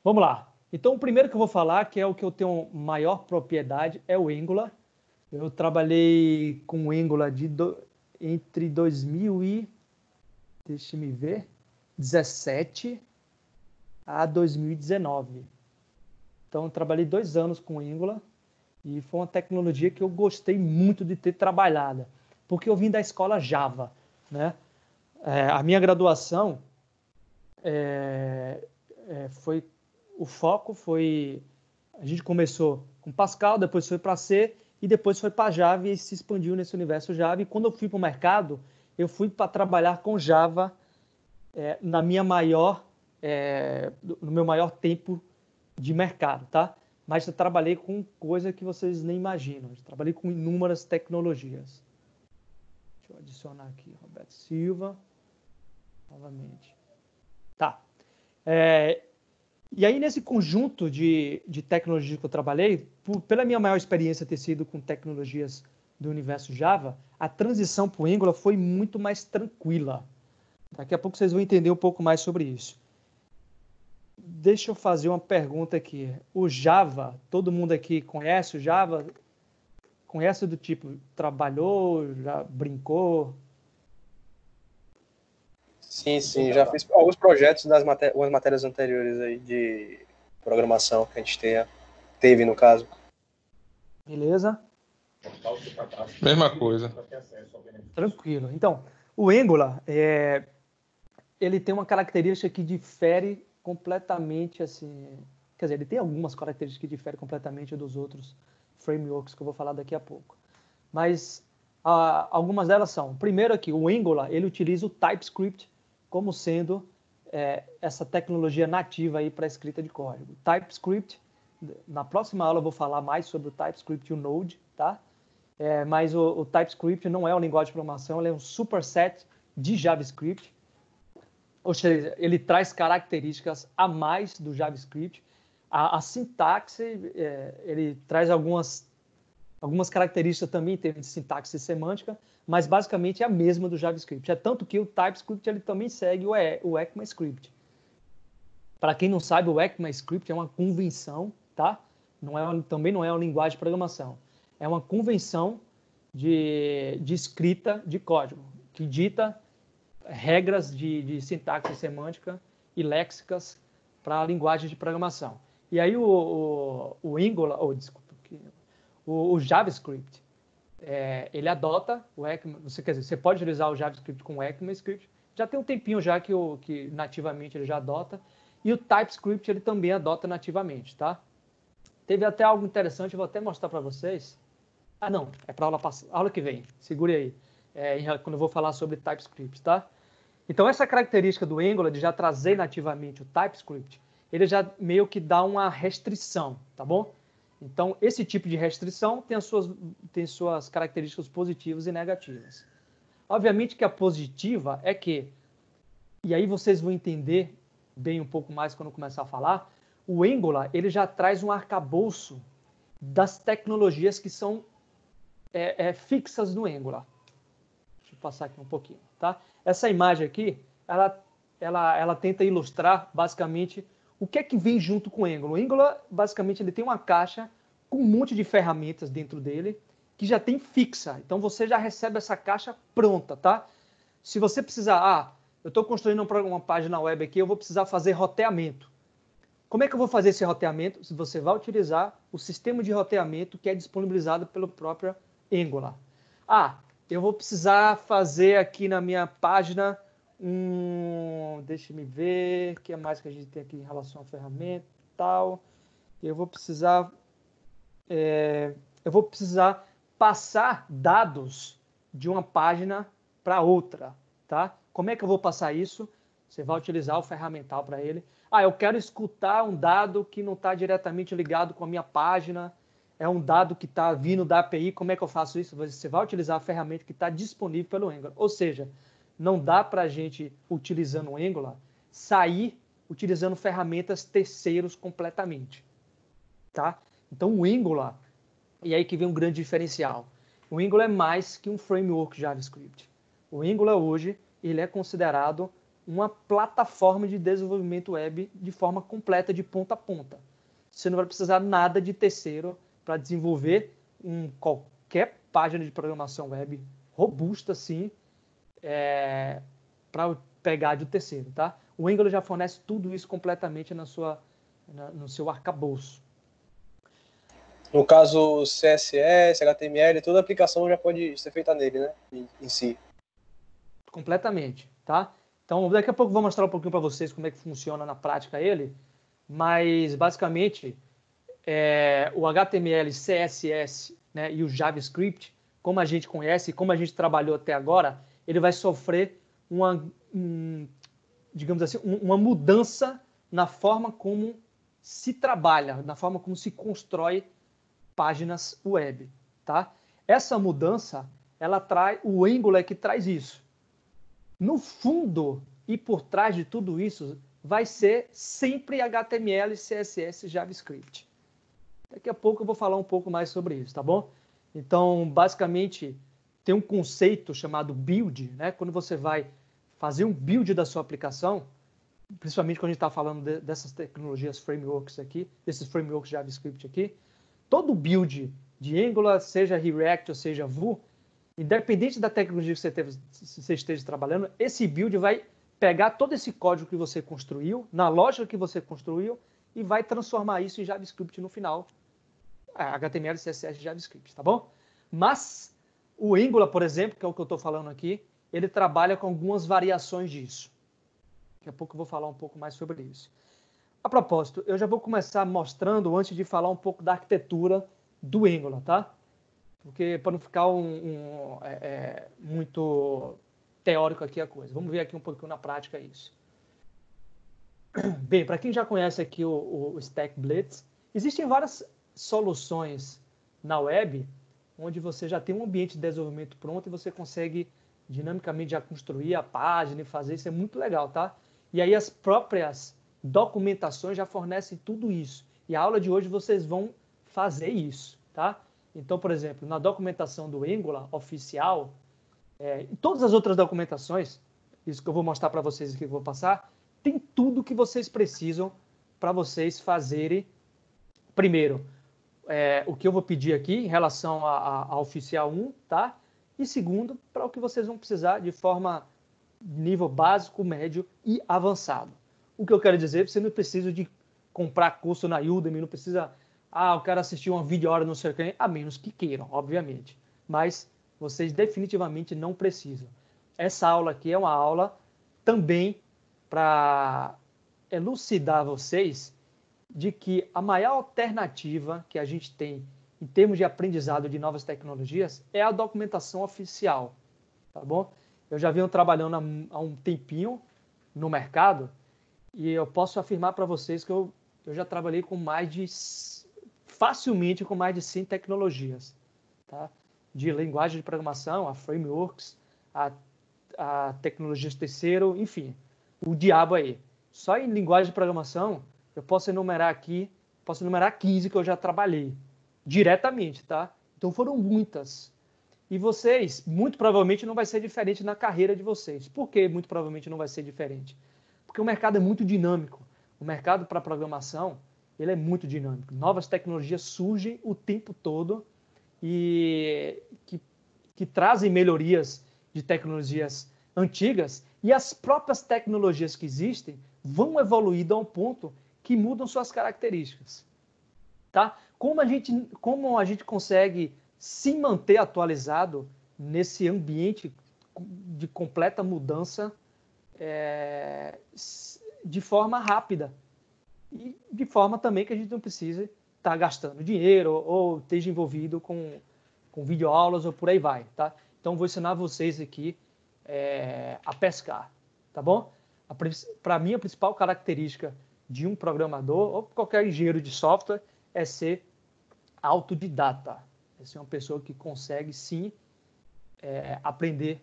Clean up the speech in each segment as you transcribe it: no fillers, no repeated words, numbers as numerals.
Vamos lá. Então, o primeiro que eu vou falar, que é o que eu tenho maior propriedade, é o Angular. Eu trabalhei com o Angular entre 2017 a 2019. Então, eu trabalhei 2 anos com o Angular e foi uma tecnologia que eu gostei muito de ter trabalhado, porque eu vim da escola Java, né? A minha graduação o foco foi, a gente começou com Pascal, depois foi para C e depois foi para Java e se expandiu nesse universo Java. E quando eu fui para o mercado, eu fui para trabalhar com Java no meu maior tempo de mercado, tá? Mas eu trabalhei com coisa que vocês nem imaginam. Eu trabalhei com inúmeras tecnologias. Deixa eu adicionar aqui, Roberto Silva, novamente. Tá. E aí, nesse conjunto de tecnologias que eu trabalhei, pela minha maior experiência ter sido com tecnologias do universo Java, a transição para o Angular foi muito mais tranquila. Daqui a pouco vocês vão entender um pouco mais sobre isso. Deixa eu fazer uma pergunta aqui. O Java, todo mundo aqui conhece o Java? Conhece do tipo, trabalhou, já brincou? Sim, já fiz alguns projetos das algumas matérias anteriores aí de programação que a gente teve, no caso. Beleza? Mesma coisa. Tranquilo. Então, o Angular, ele tem uma característica que difere completamente, assim... Quer dizer, ele tem algumas características que diferem completamente dos outros frameworks que eu vou falar daqui a pouco. Mas algumas delas são... Primeiro aqui, o Angular, ele utiliza o TypeScript como sendo essa tecnologia nativa aí para escrita de código. TypeScript, na próxima aula eu vou falar mais sobre o TypeScript e o Node, tá? Mas o TypeScript não é uma linguagem de programação, ele é um superset de JavaScript. Ou seja, ele traz características a mais do JavaScript. A sintaxe, ele traz algumas características também em termos de sintaxe e semântica, mas basicamente é a mesma do JavaScript. É tanto que o TypeScript ele também segue o ECMAScript. Para quem não sabe, o ECMAScript é uma convenção, tá? Também não é uma linguagem de programação. É uma convenção de escrita de código, que dita regras de sintaxe semântica e léxicas para a linguagem de programação. E aí o Angular, o JavaScript, ele adota o ECMAScript. Quer dizer, você pode utilizar o JavaScript com o ECMAScript. Já tem um tempinho já que nativamente ele já adota. E o TypeScript ele também adota nativamente, tá? Teve até algo interessante, eu vou até mostrar para vocês. Ah, não, é para aula que vem. Segure aí, quando eu vou falar sobre TypeScript, tá? Então, essa característica do Angular de já trazer nativamente o TypeScript, ele já meio que dá uma restrição, tá bom? Então, esse tipo de restrição tem suas características positivas e negativas. Obviamente que a positiva é que, e aí vocês vão entender bem um pouco mais quando eu começar a falar, o Angular ele já traz um arcabouço das tecnologias que são fixas no Angular. Deixa eu passar aqui um pouquinho, tá? Essa imagem aqui, ela tenta ilustrar basicamente o que é que vem junto com o Angular. O Angular, basicamente, ele tem uma caixa com um monte de ferramentas dentro dele que já tem fixa. Então, você já recebe essa caixa pronta, tá? Se você precisar, eu estou construindo uma página web aqui, eu vou precisar fazer roteamento. Como é que eu vou fazer esse roteamento? Você vai utilizar o sistema de roteamento que é disponibilizado pelo próprio Angular. Eu vou precisar fazer aqui na minha página deixa-me ver, o que mais que a gente tem aqui em relação à ferramenta e tal. Eu vou precisar passar dados de uma página para outra, tá? Como é que eu vou passar isso? Você vai utilizar o ferramental para ele. Eu quero escutar um dado que não está diretamente ligado com a minha página, é um dado que está vindo da API, como é que eu faço isso? Você vai utilizar a ferramenta que está disponível pelo Angular. Ou seja, não dá para a gente, utilizando o Angular, sair utilizando ferramentas terceiros completamente. Tá? Então, o Angular, e aí que vem um grande diferencial, o Angular é mais que um framework JavaScript. O Angular hoje, ele é considerado uma plataforma de desenvolvimento web de forma completa, de ponta a ponta. Você não vai precisar nada de terceiro para desenvolver qualquer página de programação web robusta, assim, para pegar de terceiro, tá? O Angular já fornece tudo isso completamente no seu arcabouço. No caso, CSS, HTML, toda a aplicação já pode ser feita nele, né? Em si. Completamente, tá? Então, daqui a pouco eu vou mostrar um pouquinho para vocês como é que funciona na prática ele, mas, basicamente, o HTML, CSS, né, e o JavaScript, como a gente conhece, como a gente trabalhou até agora, ele vai sofrer digamos assim, uma mudança na forma como se trabalha, na forma como se constrói páginas web, tá? Essa mudança, ela traz, o Angular é que traz isso. No fundo e por trás de tudo isso, vai ser sempre HTML, CSS e JavaScript. Daqui a pouco eu vou falar um pouco mais sobre isso, tá bom? Então, basicamente, tem um conceito chamado build, né? Quando você vai fazer um build da sua aplicação, principalmente quando a gente está falando dessas tecnologias, frameworks aqui, desses frameworks JavaScript aqui, todo build de Angular, seja React ou seja Vue, independente da tecnologia que você esteja trabalhando, esse build vai pegar todo esse código que você construiu, na lógica que você construiu, e vai transformar isso em JavaScript no final. HTML, CSS e JavaScript, tá bom? Mas o Angular, por exemplo, que é o que eu estou falando aqui, ele trabalha com algumas variações disso. Daqui a pouco eu vou falar um pouco mais sobre isso. A propósito, eu já vou começar mostrando, antes de falar um pouco da arquitetura do Angular, tá? Porque para não ficar muito teórico aqui a coisa. Vamos ver aqui um pouquinho na prática isso. Bem, para quem já conhece aqui o Stack Blitz, existem várias soluções na web onde você já tem um ambiente de desenvolvimento pronto e você consegue dinamicamente já construir a página e fazer. Isso é muito legal, tá? E aí as próprias documentações já fornecem tudo isso. E a aula de hoje vocês vão fazer isso, tá? Então, por exemplo, na documentação do Angular oficial, e todas as outras documentações, isso que eu vou mostrar para vocês aqui que eu vou passar, tem tudo que vocês precisam para vocês fazerem, primeiro, o que eu vou pedir aqui em relação a oficial 1, tá? E segundo, para o que vocês vão precisar de forma nível básico, médio e avançado. O que eu quero dizer, você não precisa de comprar curso na Udemy, não precisa, eu quero assistir uma videoaula no seu canal, a menos que queiram, obviamente. Mas vocês definitivamente não precisam. Essa aula aqui é uma aula também para elucidar vocês de que a maior alternativa que a gente tem em termos de aprendizado de novas tecnologias é a documentação oficial, tá bom? Eu já venho trabalhando há um tempinho no mercado e eu posso afirmar para vocês que eu já trabalhei facilmente com mais de 100 tecnologias, tá? De linguagem de programação, a frameworks, a tecnologias terceiro, enfim, o diabo aí. Só em linguagem de programação, eu posso enumerar 15 que eu já trabalhei diretamente, tá? Então foram muitas. E vocês, muito provavelmente, não vai ser diferente na carreira de vocês. Por que muito provavelmente não vai ser diferente? Porque o mercado é muito dinâmico. O mercado para programação, ele é muito dinâmico. Novas tecnologias surgem o tempo todo e que trazem melhorias de tecnologias antigas, e as próprias tecnologias que existem vão evoluindo a um ponto que mudam suas características. Tá? Como a gente consegue se manter atualizado nesse ambiente de completa mudança de forma rápida e de forma também que a gente não precise estar gastando dinheiro ou esteja envolvido com videoaulas ou por aí vai, tá? Então vou ensinar vocês aqui a pescar, tá bom? Para mim a principal característica de um programador ou qualquer engenheiro de software é ser autodidata. É ser uma pessoa que consegue, sim, aprender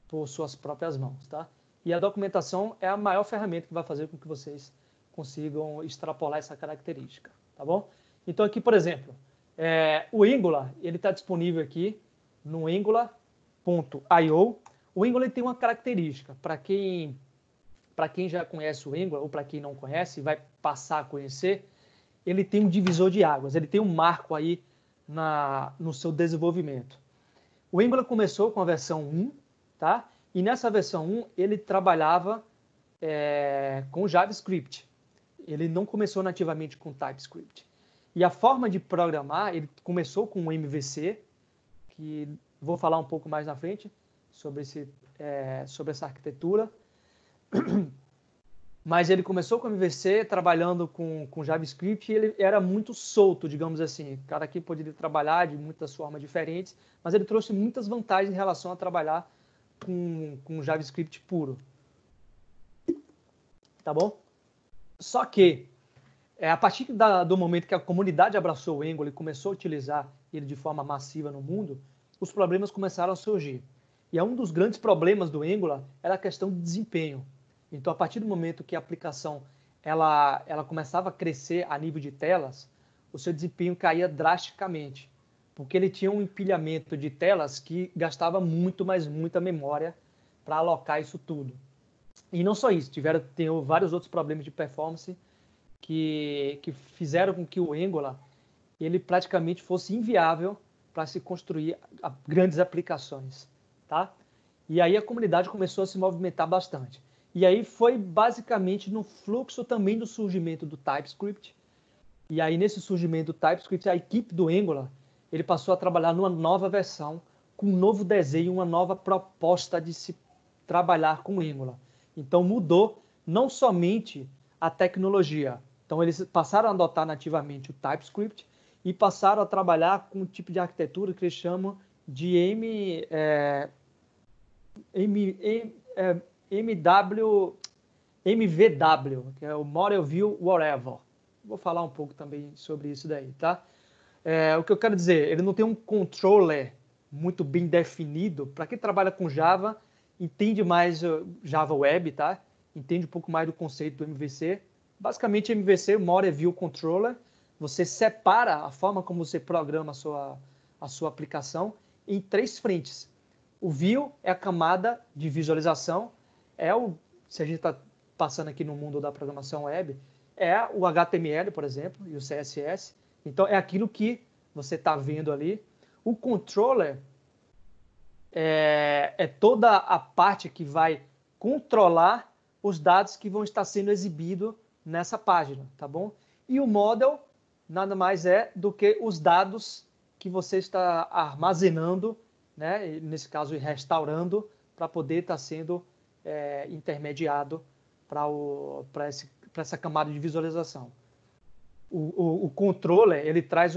por suas próprias mãos, tá? E a documentação é a maior ferramenta que vai fazer com que vocês consigam extrapolar essa característica, tá bom? Então aqui, por exemplo, o Angular, ele está disponível aqui no angular.io. O Angular tem uma característica, para quem para quem já conhece o Angular ou para quem não conhece, vai passar a conhecer, ele tem um divisor de águas, ele tem um marco aí no seu desenvolvimento. O Angular começou com a versão 1, tá? E nessa versão 1 ele trabalhava com JavaScript. Ele não começou nativamente com TypeScript. E a forma de programar, ele começou com o MVC, que vou falar um pouco mais na frente sobre essa arquitetura. Mas ele começou com o MVC, trabalhando com JavaScript, e ele era muito solto, digamos assim. O cara aqui poderia trabalhar de muitas formas diferentes, mas ele trouxe muitas vantagens em relação a trabalhar com JavaScript puro. Tá bom? Só que, a partir do momento que a comunidade abraçou o Angular e começou a utilizar ele de forma massiva no mundo, os problemas começaram a surgir. E um dos grandes problemas do Angular era a questão de desempenho. Então, a partir do momento que a aplicação ela começava a crescer a nível de telas, o seu desempenho caía drasticamente, porque ele tinha um empilhamento de telas que gastava muita memória para alocar isso tudo. E não só isso, tem vários outros problemas de performance que fizeram com que o Angular ele praticamente fosse inviável para se construir grandes aplicações, tá? E aí a comunidade começou a se movimentar bastante. E aí foi basicamente no fluxo também do surgimento do TypeScript. E aí nesse surgimento do TypeScript, a equipe do Angular, ele passou a trabalhar numa nova versão, com um novo desenho, uma nova proposta de se trabalhar com Angular. Então mudou não somente a tecnologia. Então eles passaram a adotar nativamente o TypeScript e passaram a trabalhar com um tipo de arquitetura que eles chamam de MVW, que é o Model View Whatever. Vou falar um pouco também sobre isso daí, tá? O que eu quero dizer, ele não tem um controller muito bem definido. Para quem trabalha com Java, entende mais Java Web, tá? Entende um pouco mais do conceito do MVC. Basicamente, MVC, Model View Controller, você separa a forma como você programa a sua aplicação em 3 frentes. O View é a camada de visualização, se a gente está passando aqui no mundo da programação web, é o HTML, por exemplo, e o CSS. Então, é aquilo que você está vendo ali. O Controller é toda a parte que vai controlar os dados que vão estar sendo exibidos nessa página, tá bom? E o Model nada mais é do que os dados que você está armazenando, né? Nesse caso, restaurando, para poder estar sendo intermediado para essa camada de visualização. O controller, ele traz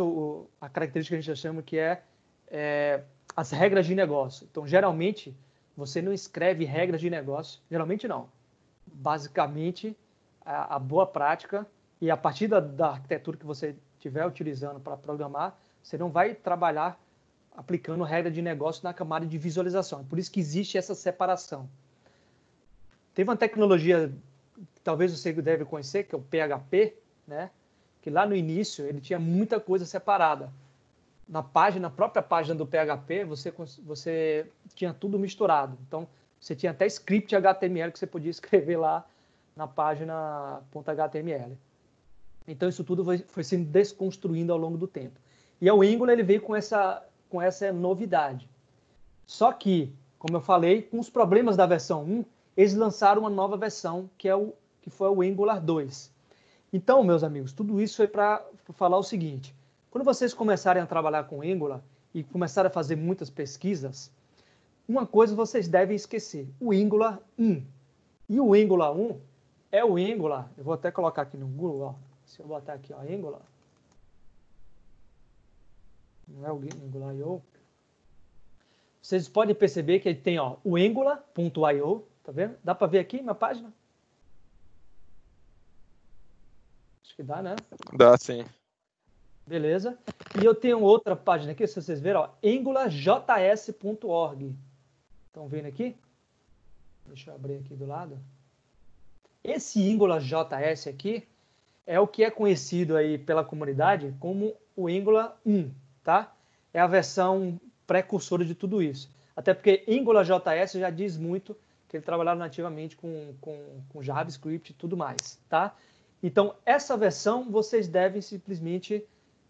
a característica que a gente chama que as regras de negócio. Então, geralmente, você não escreve regras de negócio. Geralmente, não. Basicamente, a boa prática, e a partir da arquitetura que você estiver utilizando para programar, você não vai trabalhar aplicando regra de negócio na camada de visualização. Por isso que existe essa separação. Teve uma tecnologia que talvez você deve conhecer, que é o PHP, né? Que lá no início ele tinha muita coisa separada. Na própria página do PHP, você tinha tudo misturado. Então, você tinha até script HTML que você podia escrever lá na página .html. Então, isso tudo foi sendo desconstruindo ao longo do tempo. E o Angular ele veio com essa novidade. Só que, como eu falei, com os problemas da versão 1, eles lançaram uma nova versão, que foi o Angular 2. Então, meus amigos, tudo isso é para falar o seguinte. Quando vocês começarem a trabalhar com Angular e começarem a fazer muitas pesquisas, uma coisa vocês devem esquecer, o Angular 1. E o Angular 1 é o Angular, eu vou até colocar aqui no Google, ó, se eu botar aqui, ó, Angular, não é o Angular.io, vocês podem perceber que ele tem, ó, o Angular.io, tá vendo? Dá para ver aqui na página? Acho que dá, né? Dá, sim. Beleza. E eu tenho outra página aqui, se vocês verem, ó, angularjs.org. Estão vendo aqui? Deixa eu abrir aqui do lado. Esse AngularJS aqui é o que é conhecido aí pela comunidade como o Angular 1, tá? É a versão precursora de tudo isso. Até porque AngularJS já diz muito que ele trabalhava nativamente com JavaScript e tudo mais, tá? Então, essa versão vocês devem simplesmente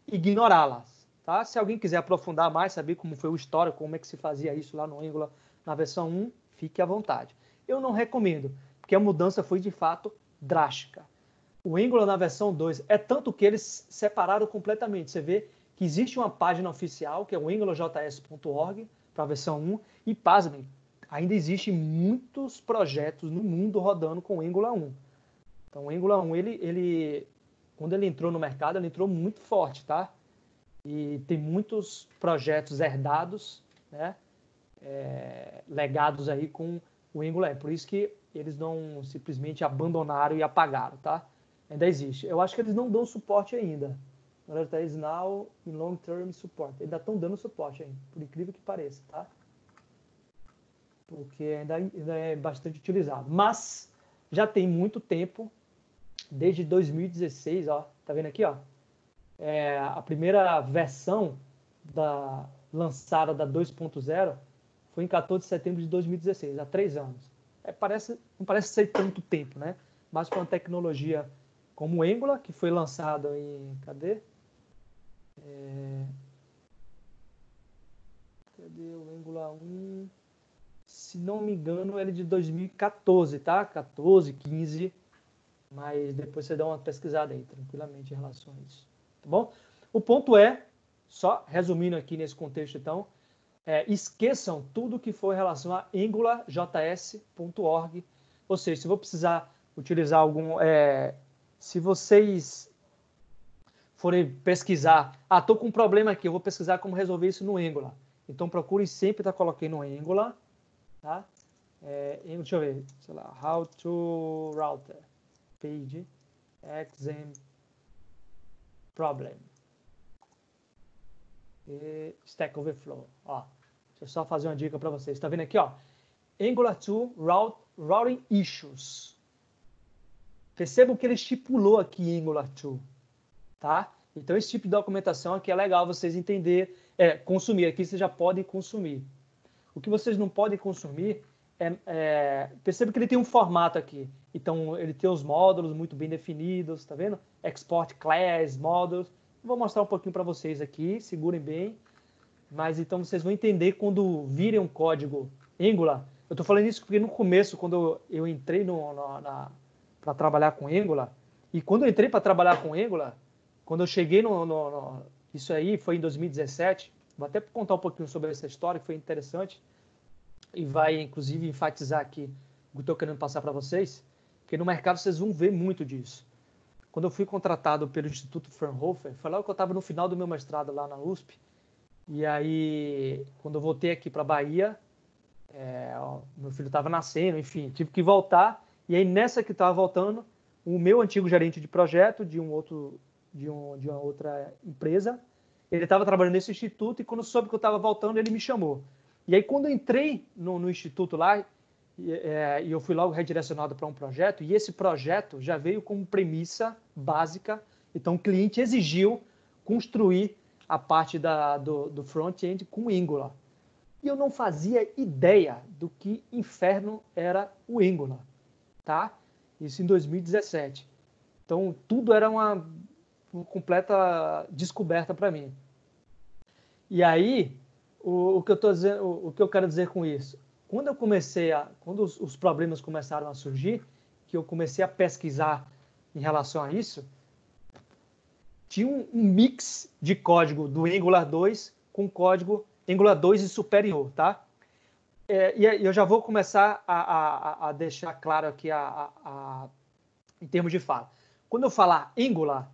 ignorá-la, tá? Se alguém quiser aprofundar mais, saber como foi o histórico, como é que se fazia isso lá no Angular na versão 1, fique à vontade. Eu não recomendo, porque a mudança foi de fato drástica. O Angular na versão 2 é tanto que eles separaram completamente. Você vê que existe uma página oficial, que é o angularjs.org, para a versão 1, e pasmem, ainda existem muitos projetos no mundo rodando com o Angular 1. Então, o Angular 1, quando ele entrou no mercado, ele entrou muito forte, tá? E tem muitos projetos herdados, né? Legados aí com o Angular. Por isso que eles não simplesmente abandonaram e apagaram, tá? Ainda existe. Eu acho que eles não dão suporte ainda. Agora is now in long term support. Ainda estão dando suporte ainda, por incrível que pareça, tá? Porque ainda é bastante utilizado. Mas já tem muito tempo, desde 2016, ó, tá vendo aqui, ó? A primeira versão lançada da 2.0 foi em 14 de setembro de 2016, há 3 anos. Não parece ser tanto tempo, né? Mas para uma tecnologia como o Angular, que foi lançado em... Cadê o Angular 1? Se não me engano, ele é de 2014, tá? 14, 15. Mas depois você dá uma pesquisada aí, tranquilamente, em relação a isso. Tá bom? O ponto é, só resumindo aqui nesse contexto, então, esqueçam tudo que for em relação a angularjs.org. Ou seja, se vou precisar utilizar se vocês forem pesquisar, estou com um problema aqui, eu vou pesquisar como resolver isso no Angular. Então, procurem sempre estar colocando no Angular, tá? Deixa eu ver, sei lá, how to router page exam problem e Stack Overflow. Ó, deixa eu só fazer uma dica para vocês. Está vendo aqui, ó? Angular 2 routing issues. Percebam que ele estipulou aqui Angular 2, tá? Então esse tipo de documentação aqui é legal vocês entenderem, consumir. Aqui vocês já podem consumir. O que vocês não podem consumir perceba que ele tem um formato aqui. Então, ele tem os módulos muito bem definidos, tá vendo? Export class, módulos. Vou mostrar um pouquinho para vocês aqui, segurem bem. Mas então vocês vão entender quando virem um código Angular. Eu estou falando isso porque no começo, quando eu entrei para trabalhar com Angular, e quando eu entrei para trabalhar com Angular, quando eu cheguei isso aí foi em 2017, vou até contar um pouquinho sobre essa história, que foi interessante, e vai, inclusive, enfatizar aqui o que eu estou querendo passar para vocês, porque no mercado vocês vão ver muito disso. Quando eu fui contratado pelo Instituto Fraunhofer, foi lá que eu estava no final do meu mestrado lá na USP, e aí, quando eu voltei aqui para a Bahia, meu filho estava nascendo, enfim, tive que voltar, e aí nessa que estava voltando, o meu antigo gerente de projeto de uma outra empresa, ele estava trabalhando nesse instituto, e quando soube que eu estava voltando, ele me chamou. E aí, quando eu entrei no instituto lá, e eu fui logo redirecionado para um projeto, e esse projeto já veio como premissa básica, então o cliente exigiu construir a parte do front-end com Angular. E eu não fazia ideia do que inferno era o Angular, tá? Isso em 2017. Então, tudo era uma completa descoberta para mim. E aí, o que eu quero dizer com isso? Quando os problemas começaram a surgir, que eu comecei a pesquisar em relação a isso, tinha um mix de código do Angular 2 com código Angular 2 e superior, tá? E eu já vou começar a deixar claro aqui em termos de fala. Quando eu falar Angular,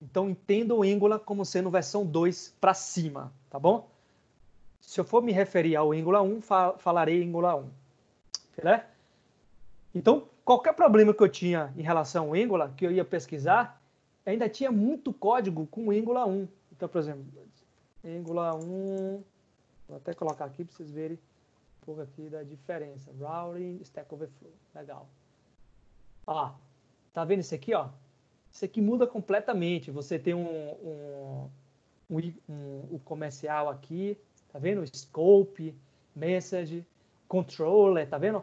então entendam o Angular como sendo versão 2 para cima, tá bom? Se eu for me referir ao Angular 1, falarei Angular 1. Né? Então, qualquer problema que eu tinha em relação ao Angular, que eu ia pesquisar, ainda tinha muito código com o Angular 1. Então, por exemplo, Angular 1, vou até colocar aqui para vocês verem um pouco aqui da diferença. Routing, Stack Overflow, legal. Ó, tá vendo isso aqui, ó? Isso aqui muda completamente. Você tem um comercial aqui, tá vendo? Scope, message, controller, tá vendo?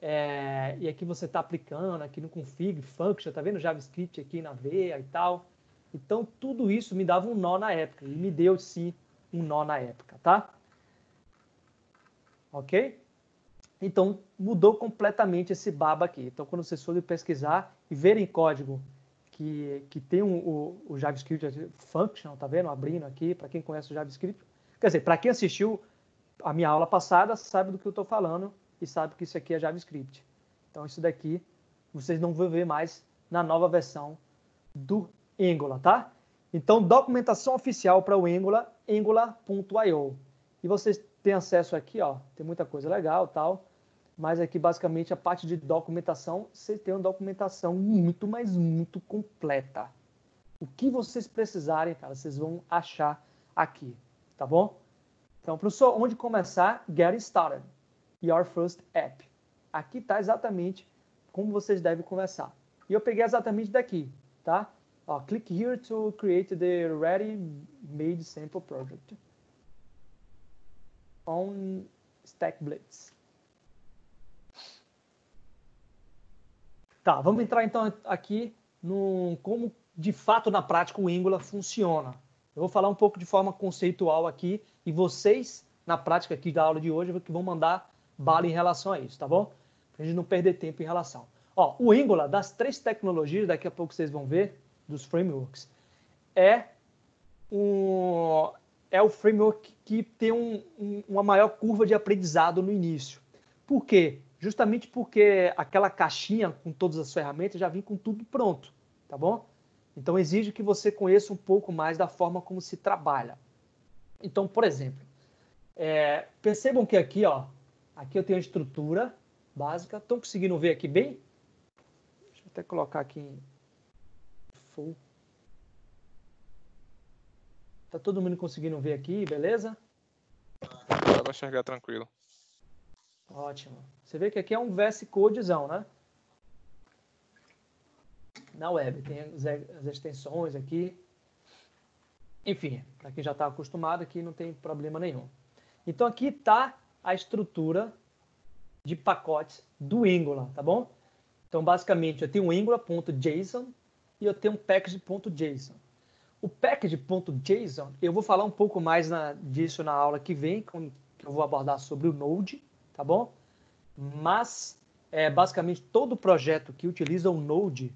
E aqui você está aplicando, aqui no config, function, tá vendo JavaScript aqui na veia e tal. Então, tudo isso me dava um nó na época, e me deu, sim, um nó na época, tá? Ok? Então, mudou completamente esse baba aqui. Então, quando vocês forem pesquisar e verem código que tem o JavaScript function, tá vendo? Abrindo aqui, para quem conhece o JavaScript. Quer dizer, para quem assistiu a minha aula passada, sabe do que eu estou falando e sabe que isso aqui é JavaScript. Então, isso daqui vocês não vão ver mais na nova versão do Angular, tá? Então, documentação oficial para o Angular, angular.io. E vocês têm acesso aqui, ó, tem muita coisa legal, tal, mas aqui basicamente a parte de documentação, vocês têm uma documentação muito, mas muito completa. O que vocês precisarem, cara, vocês vão achar aqui, tá bom? Então, professor, onde começar? Get started. Your first app. Aqui está exatamente como vocês devem começar. E eu peguei exatamente daqui, tá? Ó, click here to create the ready-made sample project on StackBlitz. Tá, vamos entrar então aqui no como de fato na prática o Angular funciona. Eu vou falar um pouco de forma conceitual aqui e vocês, na prática aqui da aula de hoje, que vão mandar bala em relação a isso, tá bom? Pra gente não perder tempo em relação. Ó, o Angular, das 3 tecnologias, daqui a pouco vocês vão ver, dos frameworks, é o framework que tem uma maior curva de aprendizado no início. Por quê? Justamente porque aquela caixinha com todas as ferramentas já vem com tudo pronto, tá bom? Então exige que você conheça um pouco mais da forma como se trabalha. Então, por exemplo, percebam que aqui, ó, aqui eu tenho a estrutura básica. Estão conseguindo ver aqui bem? Deixa eu até colocar aqui em full. Tá todo mundo conseguindo ver aqui, beleza? Dá pra enxergar tranquilo. Ótimo. Você vê que aqui é um VS Codezão, né? Na web, tem as extensões aqui. Enfim, para quem já está acostumado aqui não tem problema nenhum. Então aqui está a estrutura de pacotes do Angular, tá bom? Então basicamente eu tenho um Angular.json e eu tenho um package.json. O package.json, eu vou falar um pouco mais disso na aula que vem, que eu vou abordar sobre o Node, tá bom? Mas, basicamente, todo projeto que utiliza o Node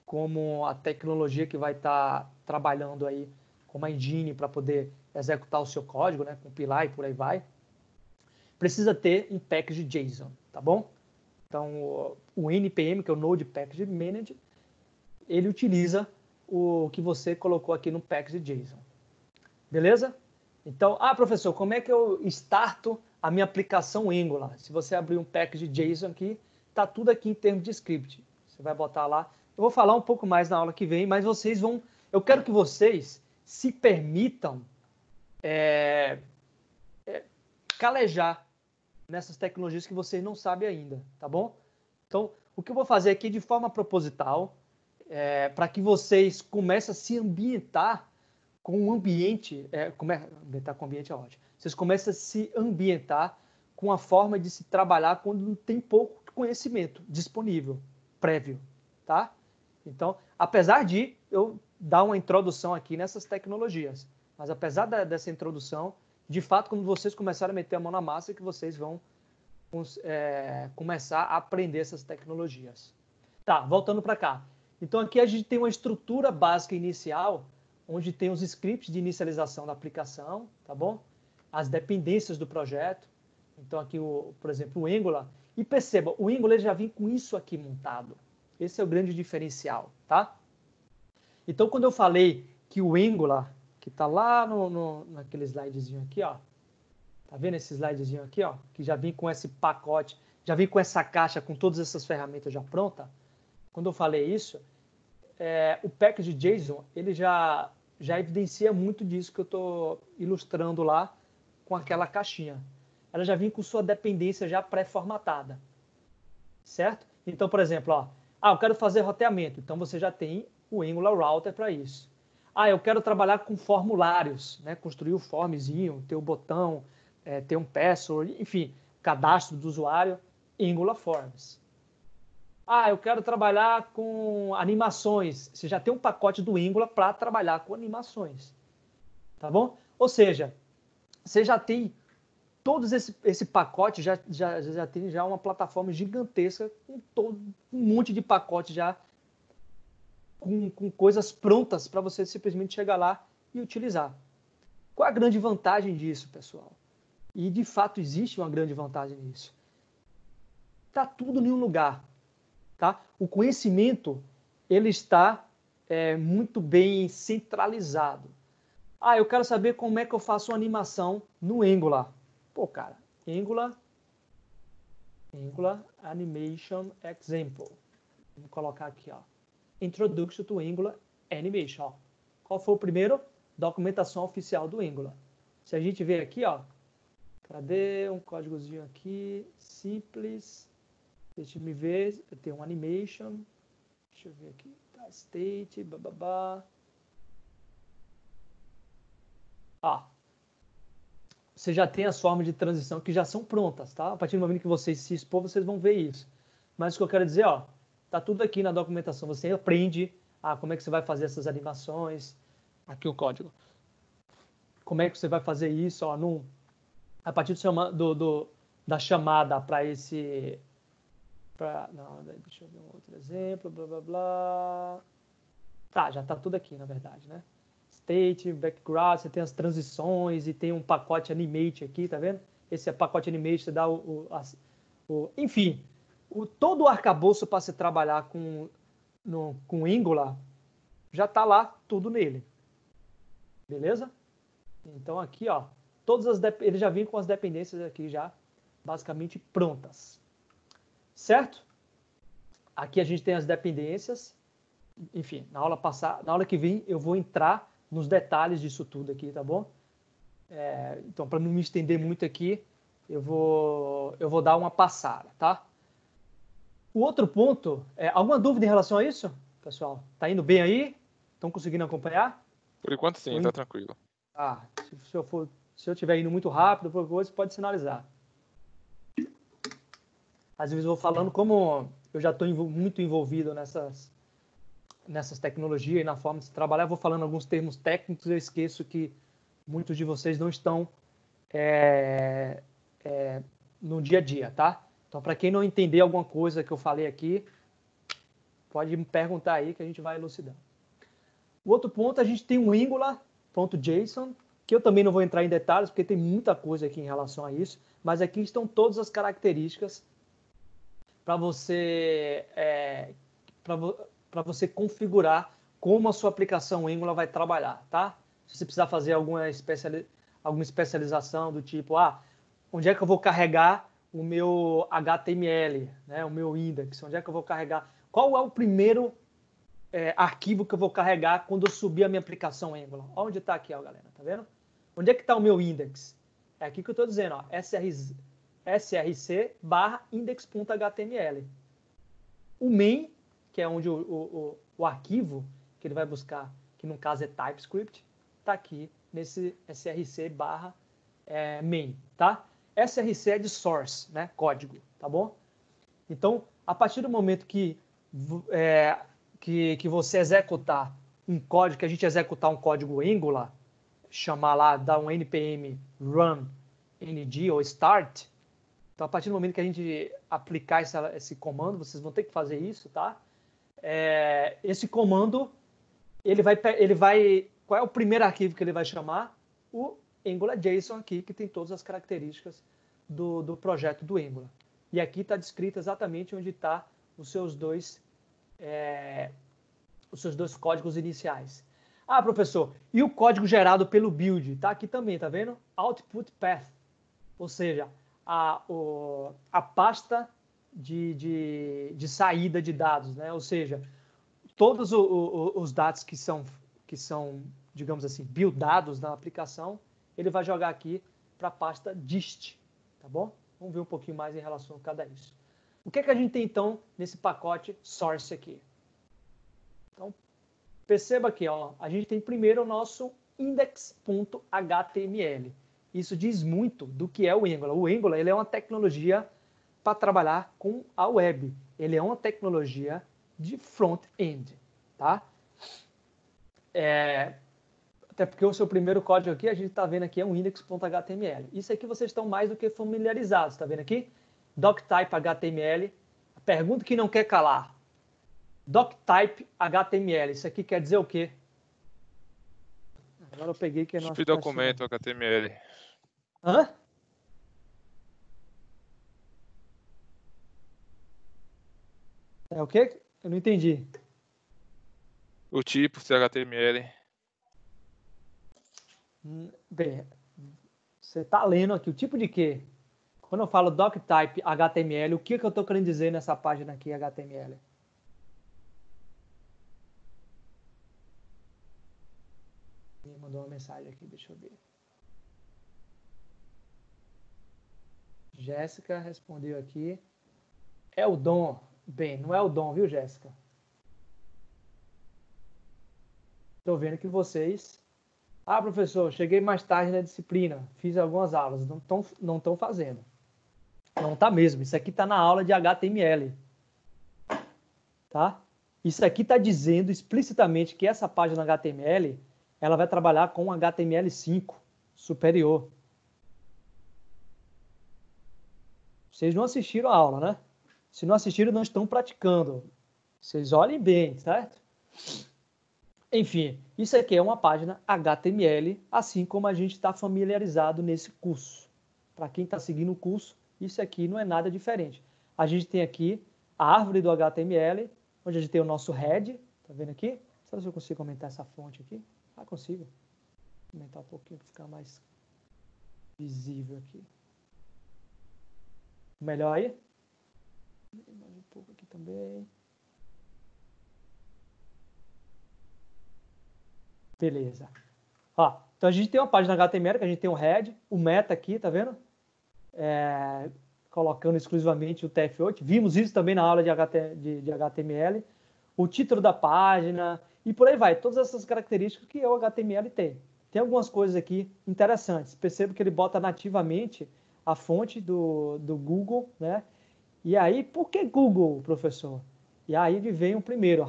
como a tecnologia que vai estar trabalhando aí como a engine para poder executar o seu código, né, compilar e por aí vai, precisa ter um package JSON, tá bom? Então, o NPM, que é o Node Package Manager, ele utiliza o que você colocou aqui no package JSON. Beleza? Então, professor, como é que eu starto a minha aplicação Angular? Se você abrir um package JSON aqui, tá tudo aqui em termos de script. Você vai botar lá. Eu vou falar um pouco mais na aula que vem, mas vocês vão... Eu quero que vocês se permitam calejar nessas tecnologias que vocês não sabem ainda, tá bom? Então, o que eu vou fazer aqui de forma proposital, para que vocês comecem a se ambientar com o ambiente, ambientar com o ambiente é ótimo. Vocês começam a se ambientar com a forma de se trabalhar quando tem pouco conhecimento disponível, prévio, tá? Então, apesar de eu dar uma introdução aqui nessas tecnologias, mas apesar dessa introdução, de fato, quando vocês começarem a meter a mão na massa, é que vocês vão começar a aprender essas tecnologias. Tá, voltando para cá. Então, aqui a gente tem uma estrutura básica inicial, onde tem os scripts de inicialização da aplicação, tá bom? As dependências do projeto. Então, aqui, por exemplo, o Angular. E perceba, o Angular já vem com isso aqui montado. Esse é o grande diferencial, tá? Então, quando eu falei que o Angular, que está lá naquele slidezinho aqui, ó. Tá vendo esse slidezinho aqui, ó? Que já vem com esse pacote, já vem com essa caixa, com todas essas ferramentas já pronta. Quando eu falei isso, o package JSON, ele já evidencia muito disso que eu estou ilustrando lá com aquela caixinha. Ela já vem com sua dependência já pré-formatada, certo? Então, por exemplo, ó, eu quero fazer roteamento, então você já tem o Angular Router para isso. Eu quero trabalhar com formulários, né? Construir o formzinho, ter o botão, ter um password, enfim, cadastro do usuário. Angular Forms. Ah, eu quero trabalhar com animações. Você já tem um pacote do Angular para trabalhar com animações. Tá bom? Ou seja, você já tem todos esse pacote, já tem já uma plataforma gigantesca com um monte de pacote já com coisas prontas para você simplesmente chegar lá e utilizar. Qual a grande vantagem disso, pessoal? E de fato existe uma grande vantagem nisso. Está tudo em um lugar. Tá? O conhecimento ele está muito bem centralizado. Ah, eu quero saber como é que eu faço uma animação no Angular. Pô, cara, Angular Animation Example. Vou colocar aqui, ó. Introduction to Angular Animation. Ó. Qual foi o primeiro? Documentação oficial do Angular. Se a gente ver aqui, ó, cadê um códigozinho aqui, simples. Deixa eu ver, eu tenho um animation. Deixa eu ver aqui, tá, state, bababá. Ó, você já tem as formas de transição que já são prontas, tá? A partir do momento que vocês se expor, vocês vão ver isso. Mas o que eu quero dizer, ó, tá tudo aqui na documentação. Você aprende como é que você vai fazer essas animações. Aqui o código. Como é que você vai fazer isso, ó, a partir da chamada para esse... não, deixa eu ver um outro exemplo, blá, blá, blá. Tá, já tá tudo aqui, na verdade, né? State, background, você tem as transições e tem um pacote animate aqui, tá vendo? Esse pacote animate você dá enfim, todo o arcabouço para se trabalhar com Angular já tá lá, tudo nele. Beleza? Então aqui, ó, ele já vem com as dependências aqui já basicamente prontas. Certo? Aqui a gente tem as dependências. Enfim, na aula que vem eu vou entrar nos detalhes disso tudo aqui, tá bom? Então, para não me estender muito aqui, eu vou dar uma passada, tá? O outro ponto, alguma dúvida em relação a isso, pessoal? Tá indo bem aí? Estão conseguindo acompanhar? Por enquanto sim, tá tranquilo. Se eu estiver indo muito rápido, por coisa, pode sinalizar. Às vezes eu vou falando como eu já estou muito envolvido nessas tecnologias e na forma de se trabalhar, eu vou falando alguns termos técnicos, eu esqueço que muitos de vocês não estão no dia a dia, tá? Então, para quem não entender alguma coisa que eu falei aqui, pode me perguntar aí que a gente vai elucidando. O outro ponto, a gente tem um Angular.json, que eu também não vou entrar em detalhes, porque tem muita coisa aqui em relação a isso, mas aqui estão todas as características para você configurar como a sua aplicação Angular vai trabalhar, tá? Se você precisar fazer alguma especialização do tipo, onde é que eu vou carregar o meu HTML, né? O meu index, onde é que eu vou carregar? Qual é o primeiro arquivo que eu vou carregar quando eu subir a minha aplicação Angular? Onde está aqui, ó, galera? Tá vendo? Onde é que está o meu index? É aqui que eu estou dizendo, ó, src/index.html. O main, que é onde o arquivo que ele vai buscar, que no caso é TypeScript, está aqui nesse src/main, tá? src é de source, né? Código, tá bom? Então, a partir do momento que você executar um código, que a gente executar um código Angular, chamar lá, dar um npm run ng ou start, então a partir do momento que a gente aplicar esse comando, vocês vão ter que fazer isso, tá? Esse comando, ele vai, qual é o primeiro arquivo que ele vai chamar? O AngularJSON aqui, que tem todas as características do projeto do Angular. E aqui está descrito exatamente onde está os seus dois códigos iniciais. Ah, professor, e o código gerado pelo build? Está aqui também, tá vendo? Output path, ou seja, a pasta de saída de dados, né? Ou seja, todos os dados que são, digamos assim, buildados na aplicação, ele vai jogar aqui para a pasta dist, tá bom? Vamos ver um pouquinho mais em relação a cada isso. O que é que a gente tem, então, nesse pacote source aqui? Então, perceba aqui, ó, a gente tem primeiro o nosso index.html. Isso diz muito do que é o Angular. O Angular ele é uma tecnologia para trabalhar com a web. Ele é uma tecnologia de front-end, tá? Até porque o seu primeiro código aqui, a gente está vendo aqui, é um index.html. Isso aqui vocês estão mais do que familiarizados, está vendo aqui? Doctype HTML. A pergunta que não quer calar. Doctype HTML. Isso aqui quer dizer o quê? Agora eu peguei que é nosso... Tipo de documento HTML. Hã? É o quê? Eu não entendi. O tipo HTML. Bem, você está lendo aqui o tipo de quê? Quando eu falo doctype HTML, o que eu estou querendo dizer nessa página aqui HTML? Me mandou uma mensagem aqui, deixa eu ver. Jéssica respondeu aqui. É o dom. Bem, não é o dom, viu, Jéssica? Estou vendo que vocês... Ah, professor, cheguei mais tarde na disciplina, fiz algumas aulas, não estão fazendo. Não está mesmo, isso aqui está na aula de HTML. Tá? Isso aqui está dizendo explicitamente que essa página HTML, ela vai trabalhar com HTML5 superior. Vocês não assistiram a aula, né? Se não assistiram, não estão praticando. Vocês olhem bem, certo? Enfim, isso aqui é uma página HTML, assim como a gente está familiarizado nesse curso. Para quem está seguindo o curso, isso aqui não é nada diferente. A gente tem aqui a árvore do HTML, onde a gente tem o nosso head, tá vendo aqui? Será que eu consigo aumentar essa fonte aqui? Ah, consigo. Aumentar um pouquinho para ficar mais visível aqui. Melhor aí? Mais um pouco aqui também. Beleza. Ó, então a gente tem uma página HTML, que a gente tem um head, o meta aqui, tá vendo? Colocando exclusivamente o TF8. Vimos isso também na aula de HTML. O título da página e por aí vai. Todas essas características que o HTML tem. Tem algumas coisas aqui interessantes. Percebo que ele bota nativamente a fonte do Google, né? E aí, por que Google, professor? E aí vem o primeiro,